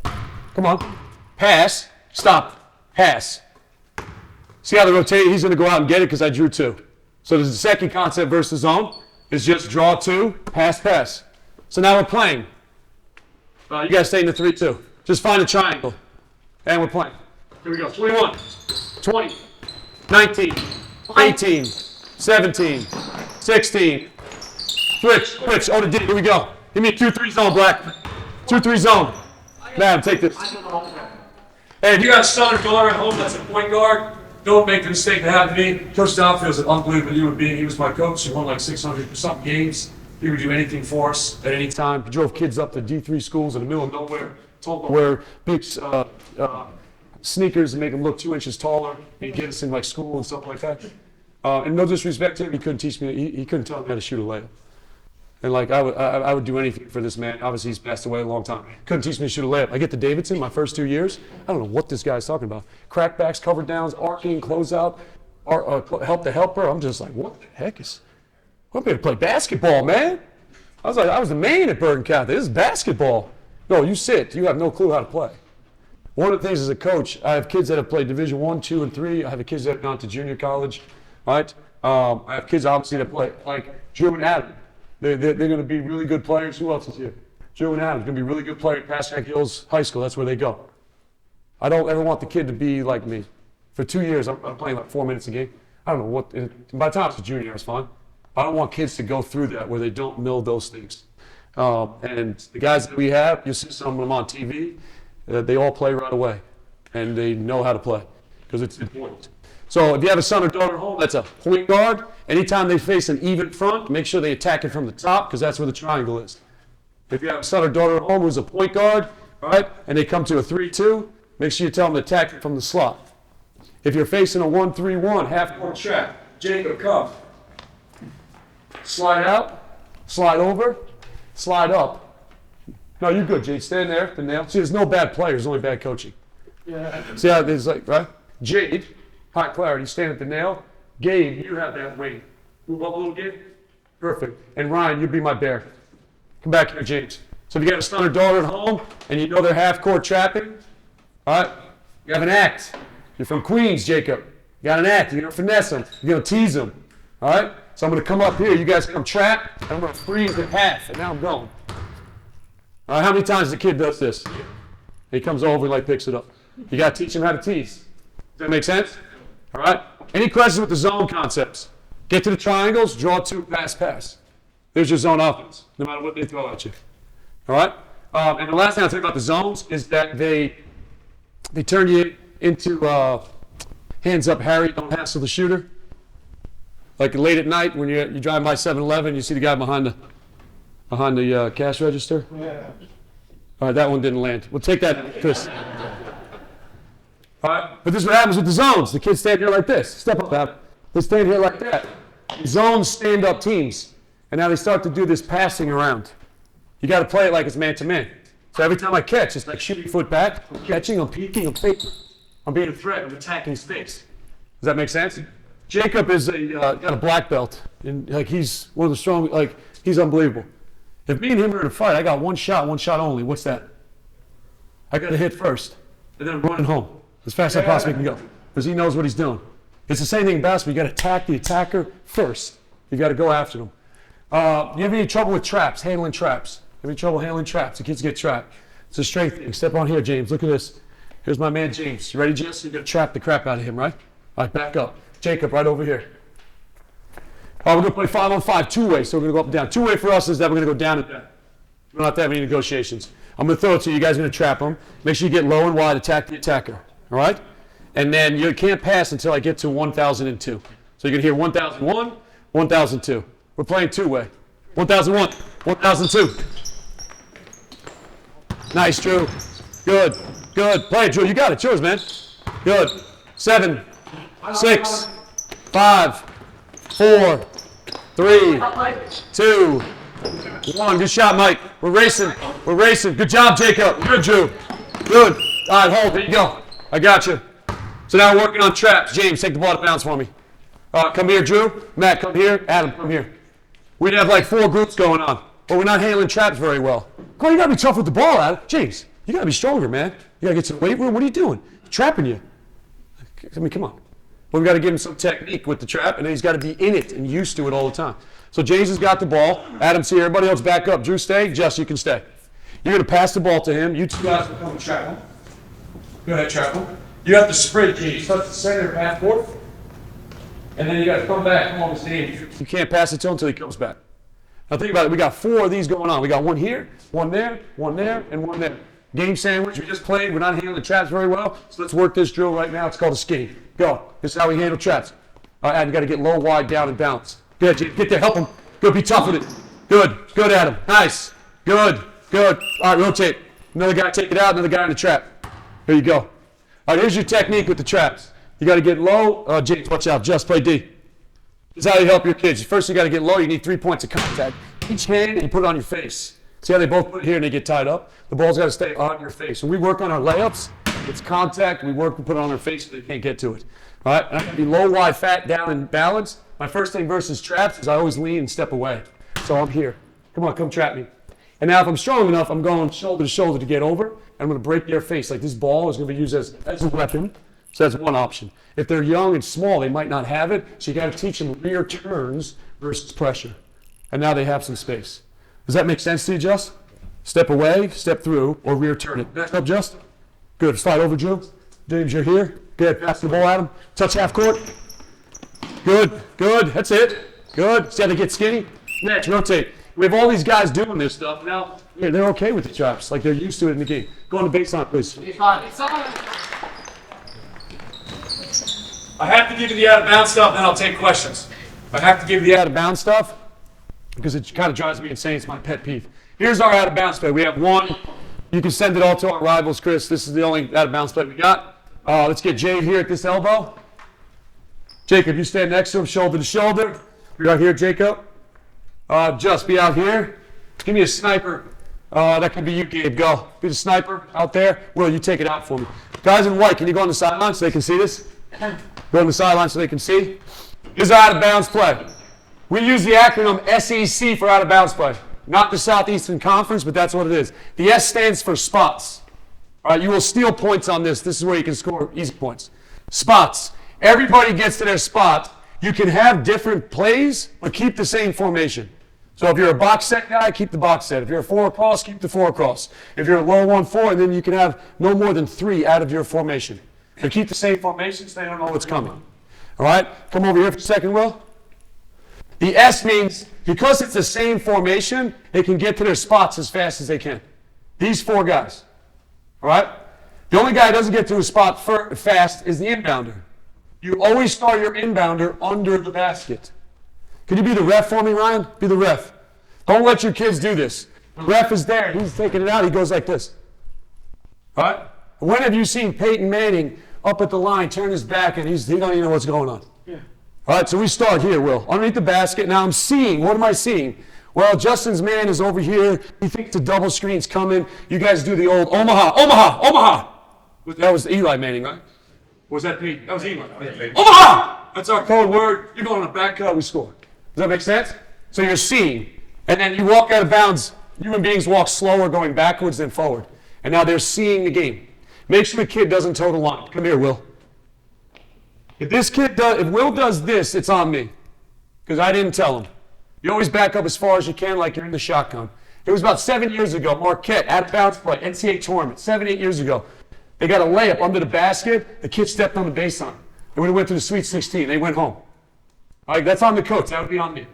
Come on. Pass. Stop. Pass. See how they rotate? He's going to go out and get it because I drew 2. So the second concept versus zone is just draw 2, pass, pass. So now we're playing. You guys stay in the 3-2. Just find a triangle. And we're playing. Here we go. 21, 20, 19, 18, 17, 16. Switch. Oh, the D. Here we go. Give me a 2-3 zone, Black. 2-3 zone. Madam, take this. Hey, if you got a son or daughter at home that's a point guard, don't make the mistake that happened to me. Coach Donfield's an unbelievable human being. He was my coach. He won like 600-something games. He would do anything for us at any time. He drove kids up to D3 schools in the middle of nowhere. Told them to wear big sneakers and make them look 2 inches taller. He'd get us in like school and stuff like that. And no disrespect to him, he couldn't teach me. He couldn't tell me how to shoot a layup. And like I would do anything for this man. Obviously, he's passed away a long time. Couldn't teach me to shoot a layup. I get to Davidson my first 2 years. I don't know what this guy's talking about. Crackbacks, cover downs, arcing, closeout, help the helper. I'm just like, what the heck is? I'm here to play basketball, man. I was the main at Bergen Catholic. This is basketball. No, you sit. You have no clue how to play. One of the things as a coach, I have kids that have played Division 1, 2, and 3. I have kids that have gone to junior college, right? I have kids obviously that play like Drew and Adam. They're going to be really good players. Who else is here? Drew and Adam's going to be really good players at Pascack Hills High School. That's where they go. I don't ever want the kid to be like me. For 2 years, I'm playing like 4 minutes a game. I don't know what. By the time it's a junior, it's fine. I don't want kids to go through that where they don't know those things. And the guys that we have, you see some of them on TV, they all play right away. And they know how to play because it's important. So if you have a son or daughter at home that's a point guard, anytime they face an even front, make sure they attack it from the top because that's where the triangle is. If you have a son or daughter at home who's a point guard, right, and they come to a 3-2, make sure you tell them to attack it from the slot. If you're facing a 1-3-1, half-court trap, Jacob, come. Slide out, slide over, slide up. No, you're good, Jade. Stand there, the nail. See, there's no bad players, only bad coaching. Yeah. See how it's like, right? Jade, high clarity, stand at the nail. Gabe, you have that weight. Move up a little, Gabe. Perfect. And Ryan, you be my bear. Come back here, James. So if you got a son or daughter at home and you know they're half-court trapping, all right, you have an act. You're from Queens, Jacob. You got an act. You're going to finesse them. You're going to tease them. All right? So I'm going to come up here. You guys come trap, and I'm going to freeze in half, and now I'm going. All right, how many times the kid does this? He comes over and like picks it up. You got to teach him how to tease. Does that make sense? All right? Any questions with the zone concepts? Get to the triangles, draw 2, pass, pass. There's your zone offense, no matter what they throw at you. All right? And the last thing I'll tell you about the zones is that they turn you into hands up, Harry, don't hassle the shooter. Like late at night when you drive by 7-Eleven, you see the guy behind the cash register. Yeah. All right, that one didn't land. We'll take that, Chris. All right, but this is what happens with the zones. The kids stand here like this. Step up, Ab. They stand here like that. Zones stand up teams, and now they start to do this passing around. You got to play it like it's man to man. So every time I catch, it's like shooting foot back, I'm catching, I'm peeking, I'm faking. I'm being a threat, I'm attacking space. Does that make sense? Jacob is got a black belt, and like he's one of the strong, like he's unbelievable. If me and him are in a fight, I got one shot only. What's that? I got to hit first, and then I'm running home as fast as I possibly can go, because he knows what he's doing. It's the same thing in basketball. You got to attack the attacker first. You got to go after them. You have any trouble with traps, handling traps? You have any trouble handling traps? The kids get trapped. It's a strength thing. Step on here, James. Look at this. Here's my man, James. You ready, Jess? You're going to trap the crap out of him, right? All right, back up. Jacob, right over here. All right, we're going to play 5-on-5, two-way. So we're going to go up and down. Two-way for us is that we're going to go down and down. We don't have to have any negotiations. I'm going to throw it to you. You guys are going to trap them. Make sure you get low and wide, attack the attacker. All right? And then you can't pass until I get to 1002. So you're going to hear 1001, 1002. We're playing two-way. 1001, 1002. Nice, Drew. Good, good. Play it, Drew. You got it. It's yours, man. Good. 7, 6, 5, 4, 3, 2, 1. Good shot, Mike. We're racing. We're racing. Good job, Jacob. Good, Drew. Good. All right, hold. There you go. I got you. So now we're working on traps. James, take the ball to bounce for me. Come here, Drew. Matt, come here. Adam, come here. We'd have like 4 groups going on, but we're not handling traps very well. Come on, you gotta be tough with the ball, Adam. James, you gotta be stronger, man. You gotta get to the weight room. What are you doing? Trapping you. I mean, come on. But we gotta give him some technique with the trap, and then he's gotta be in it and used to it all the time. So James has got the ball. Adam's here. Everybody else back up. Drew, stay. Jess, you can stay. You're gonna pass the ball to him. You two guys will come and trap him. Go ahead, trap him. You have to sprint, James. Touch the center, pass forward. And then you got to come back, come on the stage. You can't pass it to him until he comes back. Now think about it. We got 4 of these going on. We got one here, and one there. Game sandwich. We just played. We're not handling traps very well. So let's work this drill right now. It's called a skinny. Go. This is how we handle traps. All right, Adam, you got to get low, wide, down, and bounce. Good, James. Get there. Help him. Good. Be tough with it. Good. Good, Adam. Nice. Good. Good. All right, rotate. Another guy take it out. Another guy in the trap. Here you go. All right, here's your technique with the traps. You got to get low. James, watch out. Just play D. This is how you help your kids. First, you got to get low. You need 3 points of contact. Each hand, and you put it on your face. See how they both put it here and they get tied up? The ball's got to stay on your face. When we work on our layups, it's contact. We work and put it on their face so they can't get to it. All right? And I got to be low, wide, fat, down, and balanced. My first thing versus traps is I always lean and step away. So I'm here. Come on, come trap me. And now if I'm strong enough, I'm going shoulder to shoulder to get over. And I'm going to break their face. Like this ball is going to be used as a weapon. So that's one option. If they're young and small, they might not have it. So you got to teach them rear turns versus pressure. And now they have some space. Does that make sense to you, Just? Step away, step through, or rear turn it. Back up, Just. Good. Slide over, Drew. James, you're here. Good. Pass the ball at him. Touch half court. Good. Good. That's it. Good. See how they get skinny? Next, rotate. We have all these guys doing this stuff now. They're okay with the traps. Like they're used to it in the game. Go on the baseline, please. I have to give you the out of bounds stuff, then I'll take questions. I have to give you the out of bounds stuff because it kind of drives me insane. It's my pet peeve. Here's our out of bounds play. We have one. You can send it all to our rivals, Chris. This is the only out of bounds play we got. Let's get Jay here at this elbow. Jacob, you stand next to him, shoulder to shoulder. You're out here, Jacob. Just be out here. Give me a sniper. That could be you, Gabe. Go. Be the sniper out there. Will, you take it out for me. Guys in white, can you go on the sideline so they can see this? Go on the sideline so they can see. This is out of bounds play. We use the acronym SEC for out of bounds play. Not the Southeastern Conference, but that's what it is. The S stands for spots. All right, you will steal points on this. This is where you can score easy points. Spots. Everybody gets to their spot. You can have different plays, but keep the same formation. So if you're a box set guy, keep the box set. If you're a 4 across, keep the 4 across. If you're a low 1-4, and then you can have no more than 3 out of your formation. But keep the same formation so they don't know what's coming. All right? Come over here for a second, Will. The S means because it's the same formation, they can get to their spots as fast as they can. These 4 guys. All right? The only guy who doesn't get to his spot fast is the inbounder. You always start your inbounder under the basket. Can you be the ref for me, Ryan? Be the ref. Don't let your kids do this. The ref is there. He's taking it out. He goes like this. All right? When have you seen Peyton Manning up at the line, turn his back, and he don't even know what's going on? Yeah. All right, so we start here, Will. Underneath the basket. Now I'm seeing. What am I seeing? Well, Justin's man is over here. He thinks the double screen's coming. You guys do the old Omaha, Omaha, Omaha. That was Eli Manning, right? Or was that Pete? That was Eli. Omaha! That's our code word. You're going on a back cut, we score. Does that make sense? So you're seeing, and then you walk out of bounds. Human beings walk slower going backwards than forward. And now they're seeing the game. Make sure the kid doesn't toe the line. Come here, Will. If Will does this, it's on me. Because I didn't tell him. You always back up as far as you can like you're in the shotgun. It was about 7 years ago, Marquette, out of bounds play, NCAA tournament, 7, 8 years ago. They got a layup under the basket. The kid stepped on the baseline. And when it went to the Sweet 16, they went home. All right, that's on the coach. That would be on me.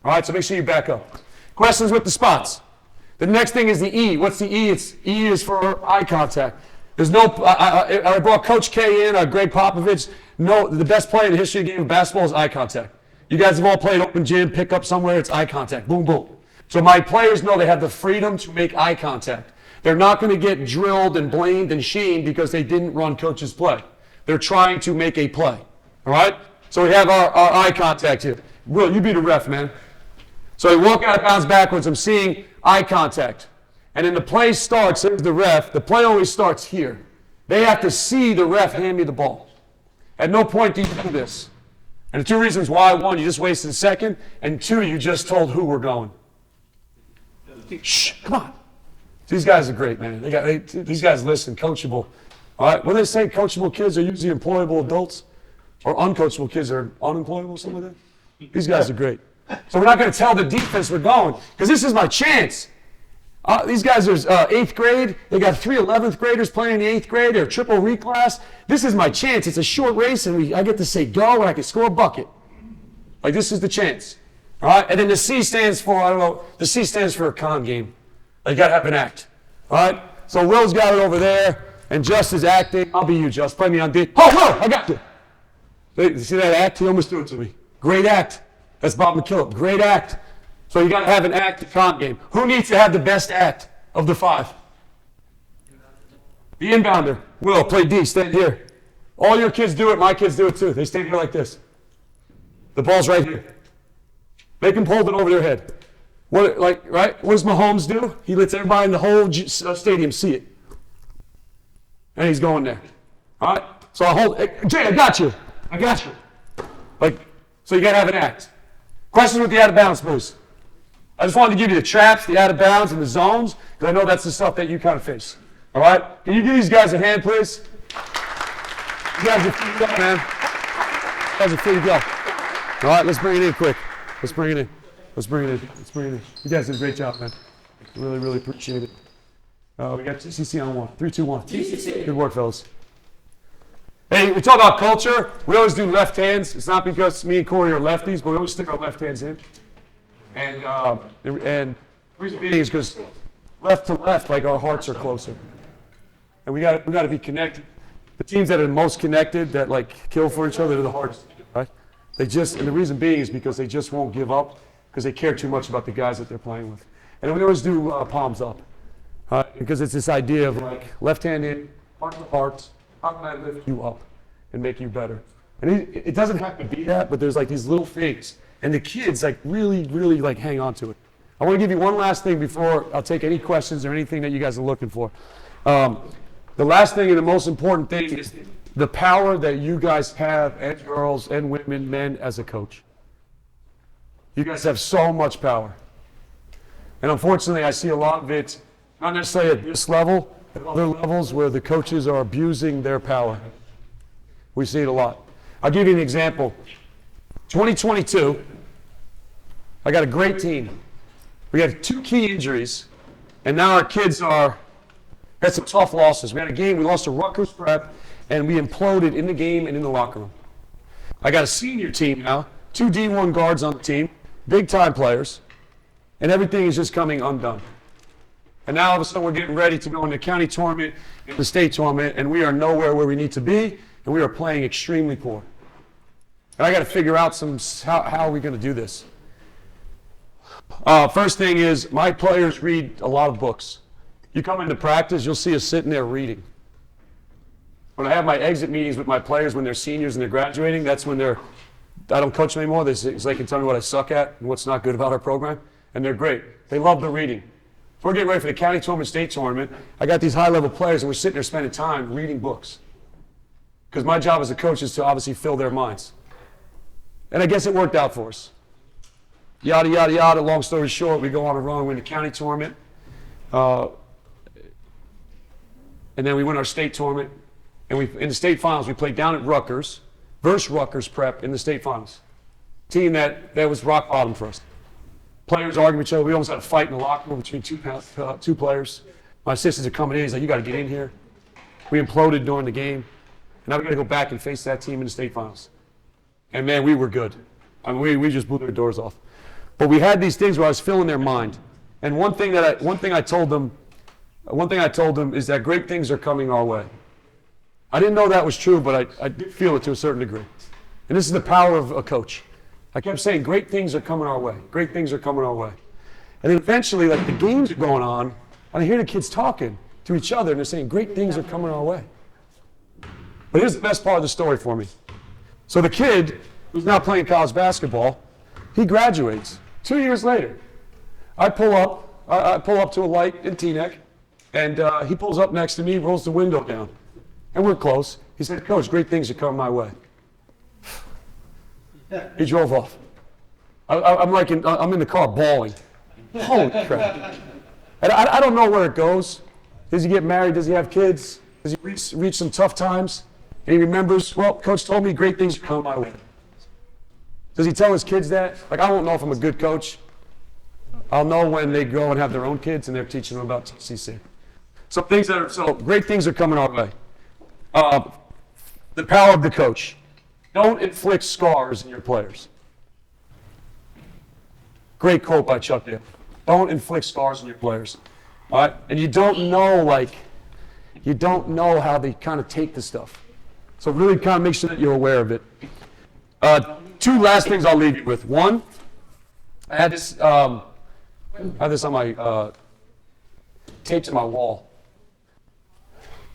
All right, so make sure you back up. Questions with the spots. The next thing is the E. What's the E? E is for eye contact. There's no, I brought Coach K in, Greg Popovich. No, the best play in the history of the game of basketball is eye contact. You guys have all played open gym, pick up somewhere, it's eye contact. Boom, boom. So my players know they have the freedom to make eye contact. They're not going to get drilled and blamed and shamed because they didn't run coach's play. They're trying to make a play. All right? So we have our eye contact here. Will, you be the ref, man. So I walk out of bounds backwards. I'm seeing eye contact. And then the play starts, there's the ref. The play always starts here. They have to see the ref hand me the ball. At no point do you do this. And the two reasons why: one, you just wasted a second, and two, you just told who we're going. Shh, come on. These guys are great, man. These guys listen, coachable. All right, when they say coachable kids are usually employable adults, or uncoachable kids are unemployable, something like that. These guys are great. So we're not going to tell the defense we're going, because this is my chance. These guys are 8th grade. They got 3 11th graders playing in the 8th grade. They're triple reclass. This is my chance. It's a short race, and I get to say go, and I can score a bucket. Like, this is the chance. All right? And then the C stands for, I don't know, the C stands for a con game. You got to have an act. All right? So Will's got it over there, and Just is acting. I'll be you, Just. Play me on D. Oh, Will, I got you. You see that act? He almost threw it to me. Great act. That's Bob McKillop. Great act. So you got to have an act to con game. Who needs to have the best act of the 5? The inbounder. Will, play D. Stand here. All your kids do it. My kids do it too. They stand here like this. The ball's right here. Make them hold it over their head. Right? What does Mahomes do? He lets everybody in the whole stadium see it. And he's going there. All right? So I hold. Hey, Jay, I got you. I got you. So you got to have an act. Questions with the out of bounds, please. I just wanted to give you the traps, the out of bounds, and the zones, because I know that's the stuff that you kind of face. All right? Can you give these guys a hand, please? You guys are free to go, man. You guys are free to go. All right, let's bring it in quick. Let's bring it in. Let's bring it in. Let's bring it in. You guys did a great job, man. Really, really appreciate it. We got TCC on 1. 3, 2, 1. TCC. Good work, fellas. Hey, we talk about culture. We always do left hands. It's not because me and Corey are lefties, but we always stick our left hands in. And the reason being is because left to left, like, our hearts are closer. And we got to be connected. The teams that are most connected, that like kill for each other, are the hardest, right? And the reason being is because they just won't give up because they care too much about the guys that they're playing with. And we always do palms up, because it's this idea of like left hand in, heart to heart. How can I lift you up and make you better? And it doesn't have to be that, but there's like these little things. And the kids like really, really like hang on to it. I want to give you one last thing before I'll take any questions or anything that you guys are looking for. The last thing and the most important thing is the power that you guys have, and girls and women, men, as a coach. You guys have so much power. And unfortunately, I see a lot of it, not necessarily at this level, at other levels where the coaches are abusing their power. We see it a lot. I'll give you an example. 2022, I got a great team. We had 2 key injuries, and now our kids had some tough losses. We had a game, we lost to Rutgers Prep, and we imploded in the game and in the locker room. I got a senior team now, 2 D1 guards on the team, big-time players, and everything is just coming undone. And now all of a sudden we're getting ready to go in the county tournament, in the state tournament, and we are nowhere where we need to be, and we are playing extremely poor. And I got to figure out how are we going to do this. First thing is, my players read a lot of books. You come into practice, you'll see us sitting there reading. When I have my exit meetings with my players when they're seniors and they're graduating, that's when I don't coach them anymore. So they can tell me what I suck at and what's not good about our program. and they're great. They love the reading. We're getting ready for the county tournament, state tournament. I got these high-level players, and we're sitting there spending time reading books. Because my job as a coach is to obviously fill their minds. And I guess it worked out for us. Yada, yada, yada. Long story short, we go on a run, win the county tournament. And then we win our state tournament. And in the state finals, we played down at Rutgers versus Rutgers Prep in the state finals. Team that was rock bottom for us. Players arguing with each other. We almost had a fight in the locker room between two players. My assistants are coming in. He's like, you got to get in here. We imploded during the game. And now we got to go back and face that team in the state finals. And man, we were good. I mean, we just blew their doors off. But we had these things where I was filling their mind. And one thing I told them is that great things are coming our way. I didn't know that was true, but I did feel it to a certain degree. And this is the power of a coach. I kept saying, great things are coming our way. Great things are coming our way. And then eventually, like the games are going on, and I hear the kids talking to each other, and they're saying, great things are coming our way. But here's the best part of the story for me. So the kid who's now playing college basketball, he graduates 2 years later. I pull up to a light in Teaneck, and he pulls up next to me, rolls the window down, and we're close. He said, Coach, great things are coming my way. He drove off. I'm in the car bawling. Holy crap. And I don't know where it goes. Does he get married? Does he have kids? Does he reach some tough times? And he remembers, well, Coach told me great things are coming my way. Does he tell his kids that? Like, I won't know if I'm a good coach. I'll know when they go and have their own kids and they're teaching them about TCC. So great things are coming our way. The power of the coach. Don't inflict scars in your players. Great quote by Chuck Dale. Don't inflict scars on your players. All right? And you don't know how they kind of take the stuff. So really kind of make sure that you're aware of it. Two last things I'll leave you with. One, I had this on my taped to my wall.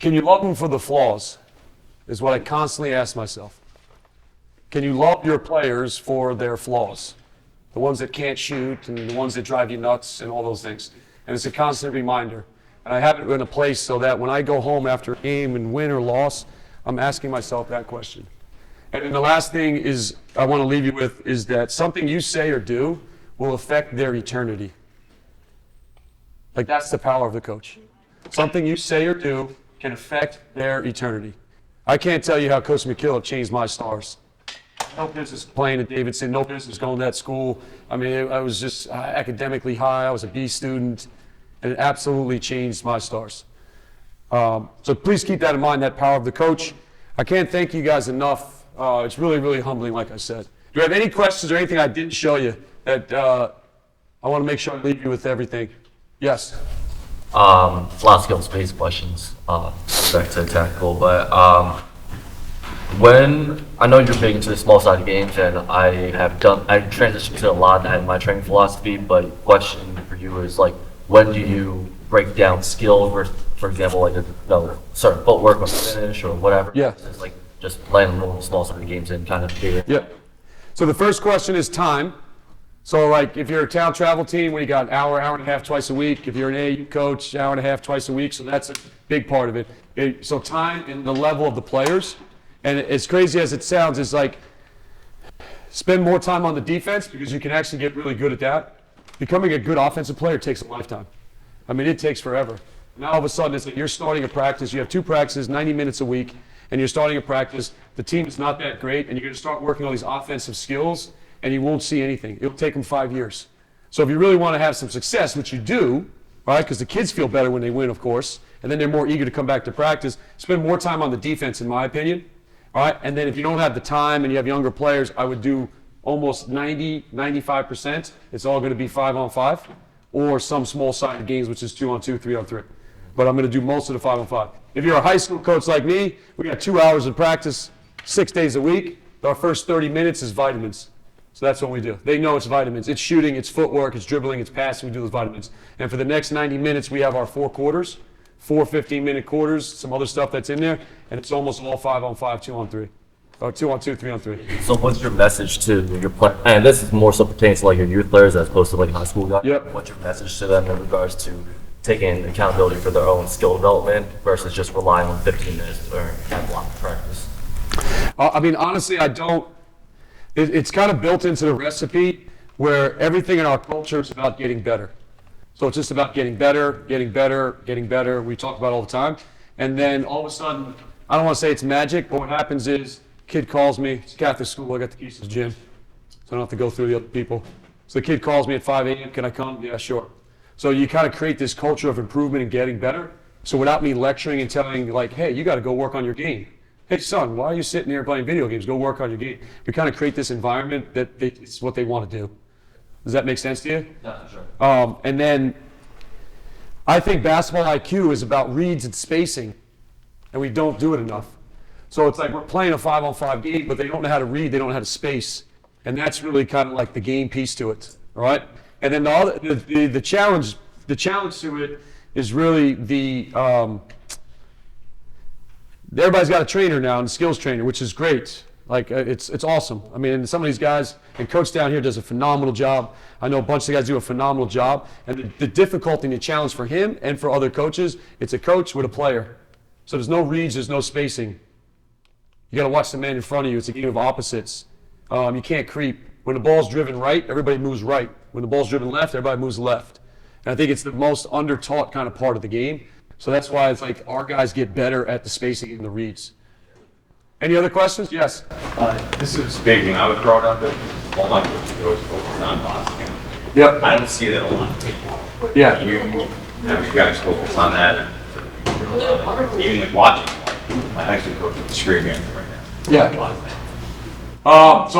Can you love them for the flaws? Is what I constantly ask myself. Can you love your players for their flaws? The ones that can't shoot and the ones that drive you nuts and all those things. And it's a constant reminder. And I have it in a place so that when I go home after a game and win or loss, I'm asking myself that question. And then the last thing is I want to leave you with is that something you say or do will affect their eternity. Like that's the power of the coach. Something you say or do can affect their eternity. I can't tell you how Coach McKillop changed my stars. No business playing at Davidson, no business going to that school. I mean, I was just academically high. I was a B student, and it absolutely changed my stars. So please keep that in mind, that power of the coach. I can't thank you guys enough. It's really, really humbling, like I said. Do you have any questions or anything I didn't show you that I want to make sure I leave you with everything? Yes? A lot of skills-based questions, back to tactical, but when I know you're big into the small side games, and I transitioned to a lot in my training philosophy, but question for you is like, when do you break down skill versus, for example, like certain footwork or finish or whatever? Yeah. It's like just landing little small side games and kind of figuring. Yeah. So the first question is time. So like if you're a town travel team where you got an hour and a half twice a week, if you're an AAU coach, hour and a half twice a week, so that's a big part of it. So time and the level of the players. And as crazy as it sounds, it's like spend more time on the defense because you can actually get really good at that. Becoming a good offensive player takes a lifetime. I mean, it takes forever. Now all of a sudden, it's like you're starting a practice. You have 2 practices, 90 minutes a week, and you're starting a practice. The team is not that great, and you're going to start working on these offensive skills, and you won't see anything. It'll take them 5 years. So if you really want to have some success, which you do, right, because the kids feel better when they win, of course, and then they're more eager to come back to practice, spend more time on the defense, in my opinion. All right, and then if you don't have the time and you have younger players, I would do almost 90, 95%. It's all going to be 5-on-5 or some small-sided games, which is 2-on-2, 3-on-3. But I'm going to do most of the 5-on-5. If you're a high school coach like me, we got 2 hours of practice 6 days a week. Our first 30 minutes is vitamins. So that's what we do. They know it's vitamins. It's shooting, it's footwork, it's dribbling, it's passing. We do those vitamins. And for the next 90 minutes, we have our 4 quarters. 4 15-minute quarters, some other stuff that's in there, and it's almost all 5-on-5, 2-on-3. Oh, 2-on-2, 3-on-3. So what's your message to your player? And this is more so pertains to like your youth players as opposed to like high school guys. Yep. What's your message to them in regards to taking accountability for their own skill development versus just relying on 15 minutes or a block of practice? I mean, honestly, I don't. It's kind of built into the recipe where everything in our culture is about getting better. So it's just about getting better, getting better, getting better. We talk about it all the time. And then all of a sudden, I don't want to say it's magic, but what happens is, kid calls me, it's Catholic school, I got the keys to the gym, so I don't have to go through the other people. So the kid calls me at 5 a.m., can I come? Yeah, sure. So you kind of create this culture of improvement and getting better. So without me lecturing and telling like, hey, you got to go work on your game. Hey son, why are you sitting here playing video games? Go work on your game. We kind of create this environment that it's what they want to do. Does that make sense to you? Yeah, sure. And then I think basketball IQ is about reads and spacing, and we don't do it enough. So it's like we're playing a 5-on-5 game, but they don't know how to read, they don't know how to space. And that's really kind of like the game piece to it, all right? And then the challenge to it is really everybody's got a trainer now, and a skills trainer, which is great. Like, it's awesome. I mean, some of these guys, and coach down here does a phenomenal job. I know a bunch of guys do a phenomenal job. And the difficulty and the challenge for him and for other coaches, it's a coach with a player. So there's no reads, there's no spacing. You got to watch the man in front of you. It's a game of opposites. You can't creep. When the ball's driven right, everybody moves right. When the ball's driven left, everybody moves left. And I think it's the most under-taught kind of part of the game. So that's why it's like our guys get better at the spacing and the reads. Any other questions? Yes. This is big. When I was growing up, all my coaches always focused on boxing. Yep. I don't see that a lot. Yeah. You guys focus on that. Even like watching. My high school coach is screaming at me right now. Yeah. So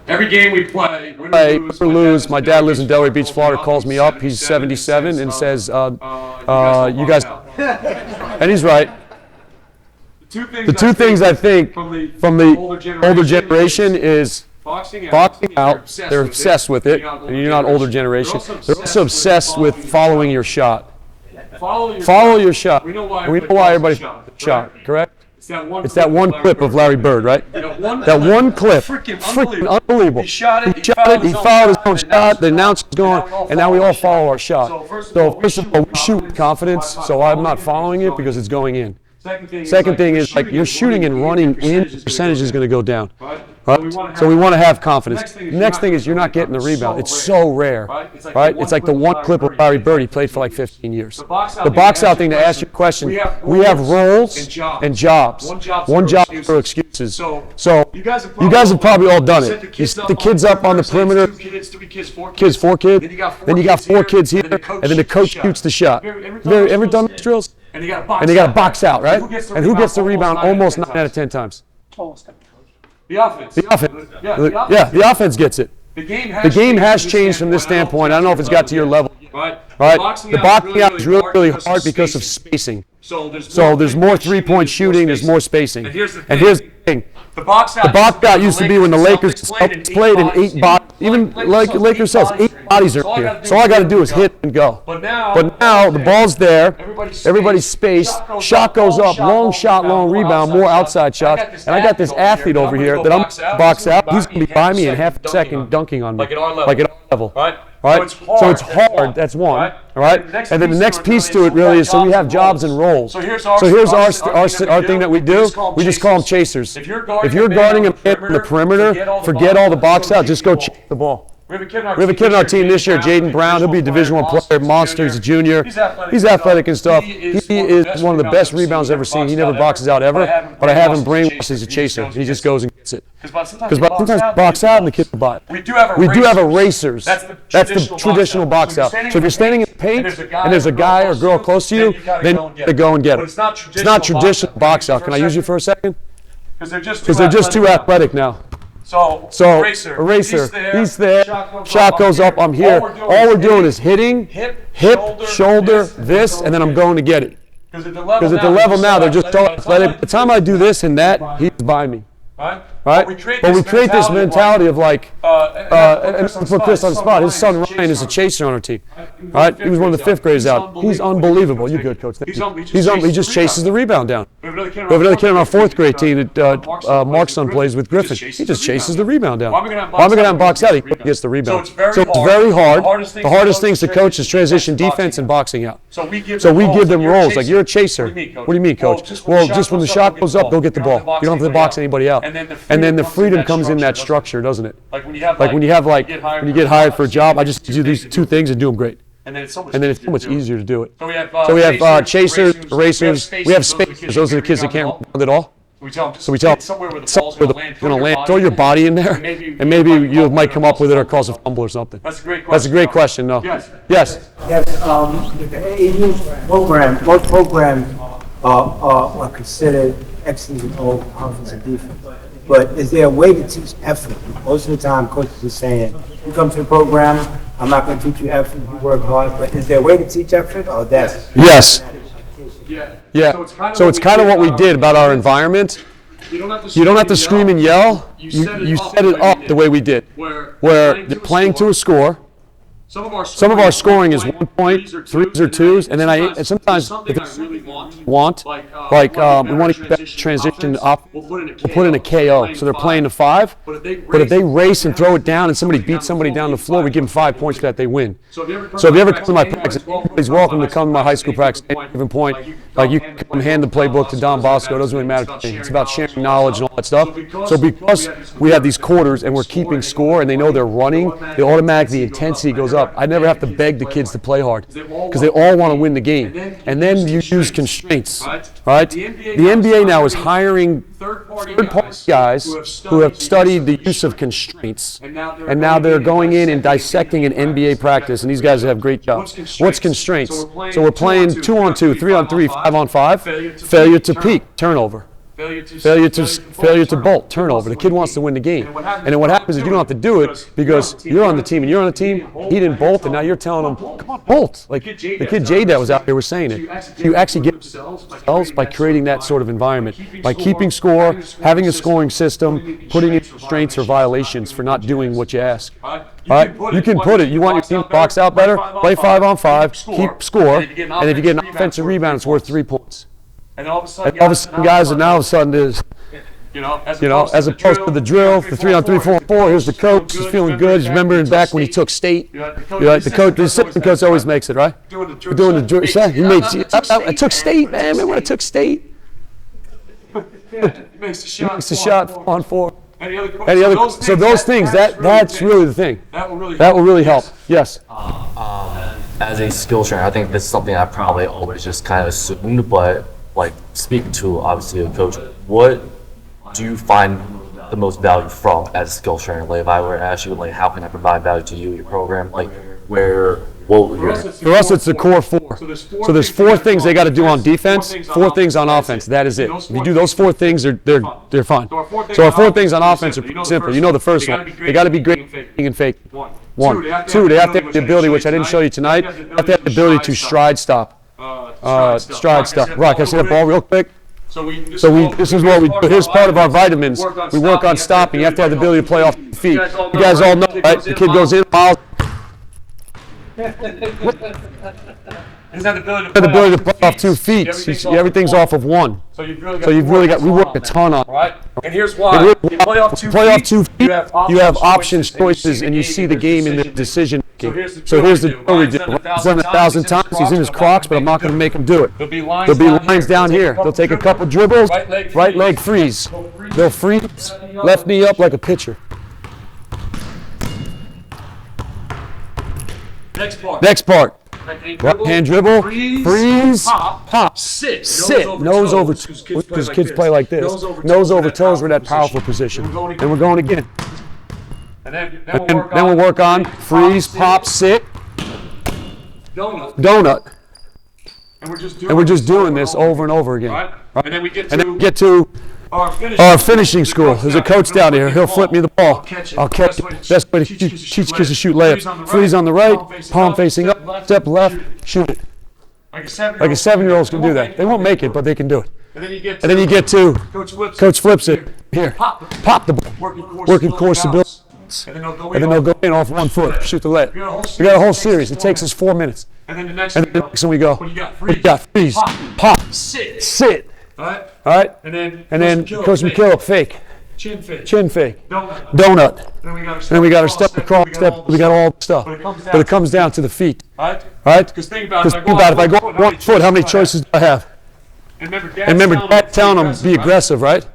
every game we play, win or lose, my dad lives in Delray Beach, Florida, calls me up. He's 77 and says, you guys, and he's right. The two things I think from the older generation is boxing out. They're obsessed with it. And you're not older generation. They're also obsessed with following your shot. Follow your shot. We know why everybody shot, correct? It's that one clip of Larry Bird, right? That one clip. Freaking unbelievable. He shot it, he followed his own shot, the announcer's going, and now we all follow our shot. So first of all, we shoot with confidence, so I'm not following it because it's going in. Second thing is like you're shooting and running in, the percentage is going to go down. Right? So we want to have confidence. Next thing is you're not getting the rebound. It's so rare. Right? It's like the one clip of Larry Bird. He played for like 15 years. The box out thing, to ask you a question, we have roles and jobs. One job for excuses. So you guys have probably all done it. You set the kids up on the perimeter, kids, 4 kids, then you got 4 kids here, and then the coach shoots the shot. Ever done those drills? And they got to box out, right? And who gets the rebound almost 9 out of 10 times? The offense. Yeah, the offense gets it. The game has changed from this standpoint. I don't know if it's got to your level. Right? The boxing out is really, really hard because of spacing. So there's more three-point shooting, there's more spacing. And here's the thing. The box out used to be when the Lakers played in 8 bodies. Even like Lakers says, 8 bodies are here. So all I got to do is hit and go. But now the ball's there. Everybody's spaced. Shot goes up. Long shot, long rebound, more outside shots. And I got this athlete over here that I'm going to box out. He's going to be by me in half a second dunking on me. Like at our level. Right? So it's hard. That's one. All right? And then the next piece to it really is so we have jobs and roles. So here's our thing that we do. We just call them chasers. If you're guarding a man on the perimeter, forget all the box out. Just go chase the ball. We have a kid on our team this year, Jaden Brown. He'll be a Division I player, monster. He's a junior. He's athletic and stuff. He is one of the best rebounds I've ever seen. He never boxes out ever, but I have him brainwashed as a chaser. He just goes and gets it. Because sometimes we box out and the kid will buy it. We do have erasers. That's the traditional box out. So if you're standing in the paint and there's a guy or girl close to you, then you got to go and get it. It's not traditional box out. Can I use you for a second? Because they're just too athletic now. So eraser, he's there, shot goes up, I'm here. All we're doing is hitting, hip, shoulder, this, and then I'm going to get it. Because at the level now, they're just so athletic. By the time I do this and that, he's by me. right? But we create this mentality of like, and put Chris on the spot. His son Ryan is a chaser on our team, right? He was one of the 5th graders out. He's unbelievable. You good, coach? Thank you. He just chases the rebound down. We have another kid on our 4th grade team that Mark's son plays with Griffin. He just chases the rebound down. Why am I going to have him box out? He gets the rebound. So it's very hard. The hardest things to coach is transition defense and boxing out. So we give them roles. Like, you're a chaser. What do you mean, coach? Well, just when the shot goes up, they'll get the ball. You don't have to box anybody out. And then the freedom comes in that structure, doesn't it? Like when you get hired for a job, I just do these 2 things and do them great. And then it's so much easier to do it. So we have chasers, erasers, we have spacers. Those are the kids that can't run at all. So we tell them somewhere where the ball's going to land. Throw your body in there, and maybe you might come up with it or cause a fumble or something. That's a great question. That's a great question. No. Yes. Yes. Yes, the AAU program, most programs are considered excellent in all offensive defense. But is there a way to teach effort? Most of the time, coaches are saying, you come to the program, I'm not going to teach you effort, you work hard. But is there a way to teach effort, or that's... Yes. Yeah. So it's kind of what we did about our environment. You don't have to scream and yell. You set it up the way we did, where they're playing to a score. Some of our scoring is 1 point, 3s or 2s, and then sometimes if it's something we want, like we want to get that transition up, we'll put in a KO. So they're playing to 5, but if they race and throw it down and somebody beats somebody down the floor, we give them 5 points for that, they win. So if you ever come to my practice, everybody's welcome to come to my high school practice at any given point. Like, you can come hand the playbook to Don Bosco, it doesn't really matter to me. It's about sharing knowledge and all that stuff. So because we have these quarters and we're keeping score and they know they're running, the intensity goes up. I never have to beg the kids to play hard because they all want to win the game. And then you use constraints, right? The NBA now is hiring third-party guys who have studied the use of constraints, and now they're going in and dissecting an NBA practice, and these guys have great jobs. What's constraints? So we're playing 2-on-2, 3-on-3, 5-on-5, failure to peak, turnover. Failure to bolt, turnover. The kid wants to win the game. And then what happens is you don't have to do it because you're on the team and you're on the team, he didn't bolt, and now you're telling him, come on, bolt. Like the kid Jay that was out there was saying it. You actually get themselves by creating that sort of environment, by keeping score, having a scoring system, putting in constraints or violations for not doing what you ask. All right? You can put it. You want your team to box out better? Play 5-on-5, keep score, and if you get an offensive rebound, it's worth 3 points. And all of a sudden, guys are now as opposed to the drill, the 3-on-3, 4-on-4. Here's the coach. He's feeling good. He's remembering back when he took state. The assistant coach always makes it, right? Doing the drill. I took state, man. Remember when I took state? He makes the shot on 4. So those things, that's really the thing. That will really help. Yes. As a skill trainer, I think this is something I probably always just kind of assumed, but like speaking to obviously a coach, what do you find the most value from as a skill trainer? Like if I were to ask you, like, how can I provide value to you, your program? Like what would your... For us, it's the core 4. So there's 4 things they got to do on defense, 4 things on offense. That is it. If you do those 4 things, they're fine. So our 4 things on offense are pretty simple. You know the first one. They got to be great and fake. 1. 2, they have to have the ability, which I didn't show you tonight, they have to have the ability to stride stop. Stride stop. Rock, can I see that ball real quick? So this is what we do. Here's part of our vitamins. We work on stopping. You have to have the ability to play off the feet. You guys all know, right? The kid goes in, miles. He's had the ability to play off 2 feet. Everything's off of 1. So you've really got. We work a ton on. Right. And here's why. You play off 2 feet. You have options, choices, and you see the game in the decision making. So here's the drill we do. He's done 1,000 times. He's in his Crocs, but I'm not going to make him do it. There'll be lines down here. They'll take a couple dribbles. Right leg freeze. They'll freeze. Left knee up like a pitcher. Next part. Right hand dribble, freeze, pop, sit, nose over toes, because kids play like this. Nose over toes, we're in that powerful position. And we're going again. And then we'll work on freeze, pop, sit, donut. And we're just doing this over and over again. Right? And then we get to our finishing school. There's a coach down here. He'll flip me the ball. I'll catch it. Best way to teach kids to shoot layups. Freeze on the right, palm facing up, step left, shoot it. Like a 7-year-old can do that. They won't make it, but they can do it. And then you get to Coach flips it. here. Pop the ball. Working course to build. And then they'll go in off 1 foot, shoot the layup. We got a whole series. It takes us 4 minutes. And then the next one we go. When you got freeze, pop, sit. All right? And then Coach McKillop, fake. Chin fake. Donut. And then we got to step across, we got all the stuff. But it comes down to the feet. Right? Because think about it, if I go 1 foot, how many choices do I have? And remember Dad's telling them, be aggressive, right?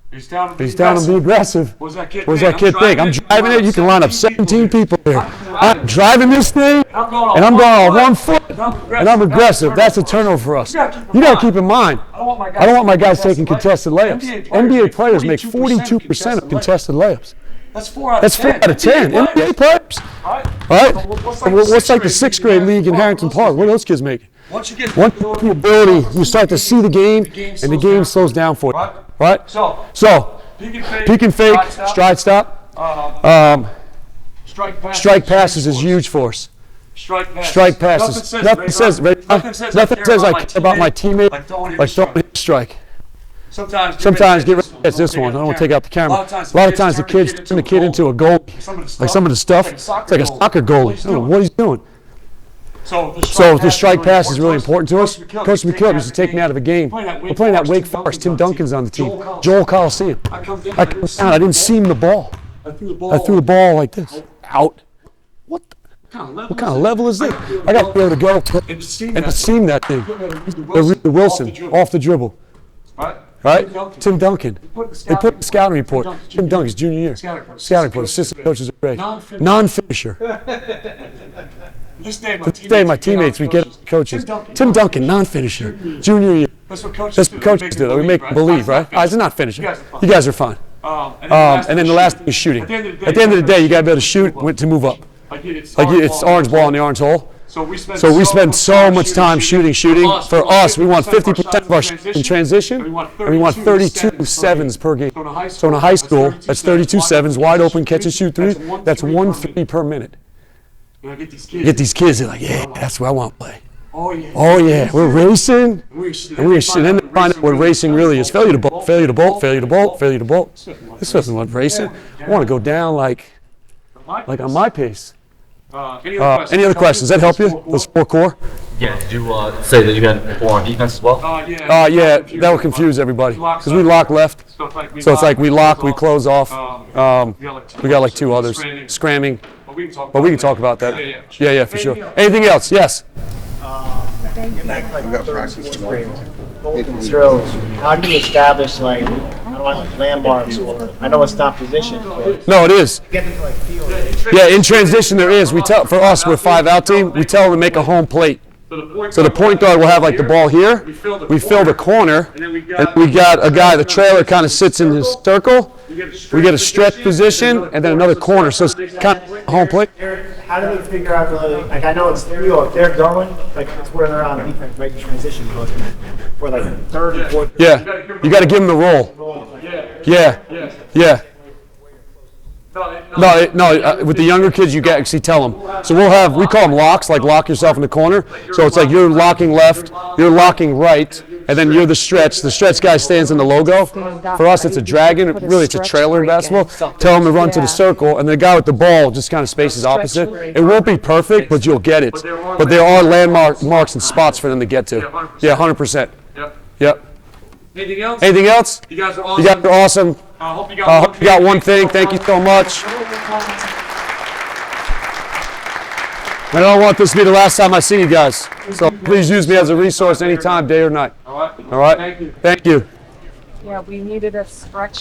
He's telling them, be aggressive. What does that kid think? I'm driving it, you can line up 17 people here. I'm driving this thing, and I'm going on 1 foot, and I'm aggressive. That's a turnover for us. You got to keep in mind, I don't want my guys taking contested layups. NBA players make 42% of contested layups. That's 4 out of 10. NBA players. All right? What's like the 6th grade league in Harrington Park? What are those kids making? Once you get the ability, you start to see the game, and the game slows down for you. Right? So peek and fake, stride stop. Strike passes is huge for us. Strike passes. Nothing says I care about my teammate like don't hit a strike. Sometimes get ready to catch this one. I don't want to take out the camera. A lot of times the kids turn the kid into a goalie. Like some of the stuff, it's like a soccer goalie. I don't know what he's doing. So the strike pass is really important to us. Coach McKillop used to take me out of a game. We're playing at Wake Forest. Tim Duncan's on the team. Joel Coliseum. I come down. I didn't seam the ball. I threw the ball like this. Out. What kind of level is this? I got to be able to go and to seam that thing. The Wilson off the dribble. Right? Tim Duncan. They put the scouting report. Tim Duncan's junior year. Scouting report. Assistant coaches are great. Non-finisher. This day, my teammates, we get coaches. Tim Duncan, non-finisher, junior year. That's what coaches do. We make them believe, right? He's not finishing. You guys are fine. And then the last thing is shooting. At the end of the day, you got to be able to shoot to move up. Like it's orange ball in the orange hole. So we spend so much time shooting. For us, we want 50% of our shots in transition, and we want 32 sevens per game. So in a high school, that's 32 sevens, wide open, catch and shoot threes. That's 1 3 per minute. Get these kids, they're like, yeah, that's what I want to play. Oh yeah, we're racing. And then they find out what racing really is. Failure to bolt, failure to bolt, failure to bolt, failure to bolt. This doesn't want racing. I want to go down like on my pace. Any other questions? Does that help you? Those 4 core? Yeah, did you say that you got 4 on defense as well? Yeah, that will confuse everybody. Because we lock left. So it's like we lock, we close off. We got like 2 others. Scramming. But we can talk about that. Yeah, for sure. Anything else? Yes. Drills. How do you establish landmarks? I know it's not position. No, it is. Yeah, in transition there is. For us, we're a 5-out team. We tell them to make a home plate. So the point guard will have like the ball here. We fill the corner, and we got a guy. The trailer kind of sits in his circle. We get a stretch position, and then another corner. So it's kind of home plate. How do they figure out like I know it's 3, if they're going like it's where they're on defense, right? Transition goes for like 3rd and 4th. Yeah, you got to give them the roll. Yeah. No, with the younger kids, you can actually tell them. So we call them locks, like lock yourself in the corner. So it's like you're locking left, you're locking right, and then you're the stretch. The stretch guy stands in the logo. For us, it's a dragon. Really, it's a trailer in basketball. Tell them to run to the circle, and the guy with the ball just kind of spaces opposite. It won't be perfect, but you'll get it. But there are marks and spots for them to get to. Yeah, 100%. Yep. Anything else? You guys are awesome. I hope you got one thing. Thank you so much. I don't want this to be the last time I see you guys. So please use me as a resource anytime, day or night. All right? Thank you. Yeah, we needed a stretch.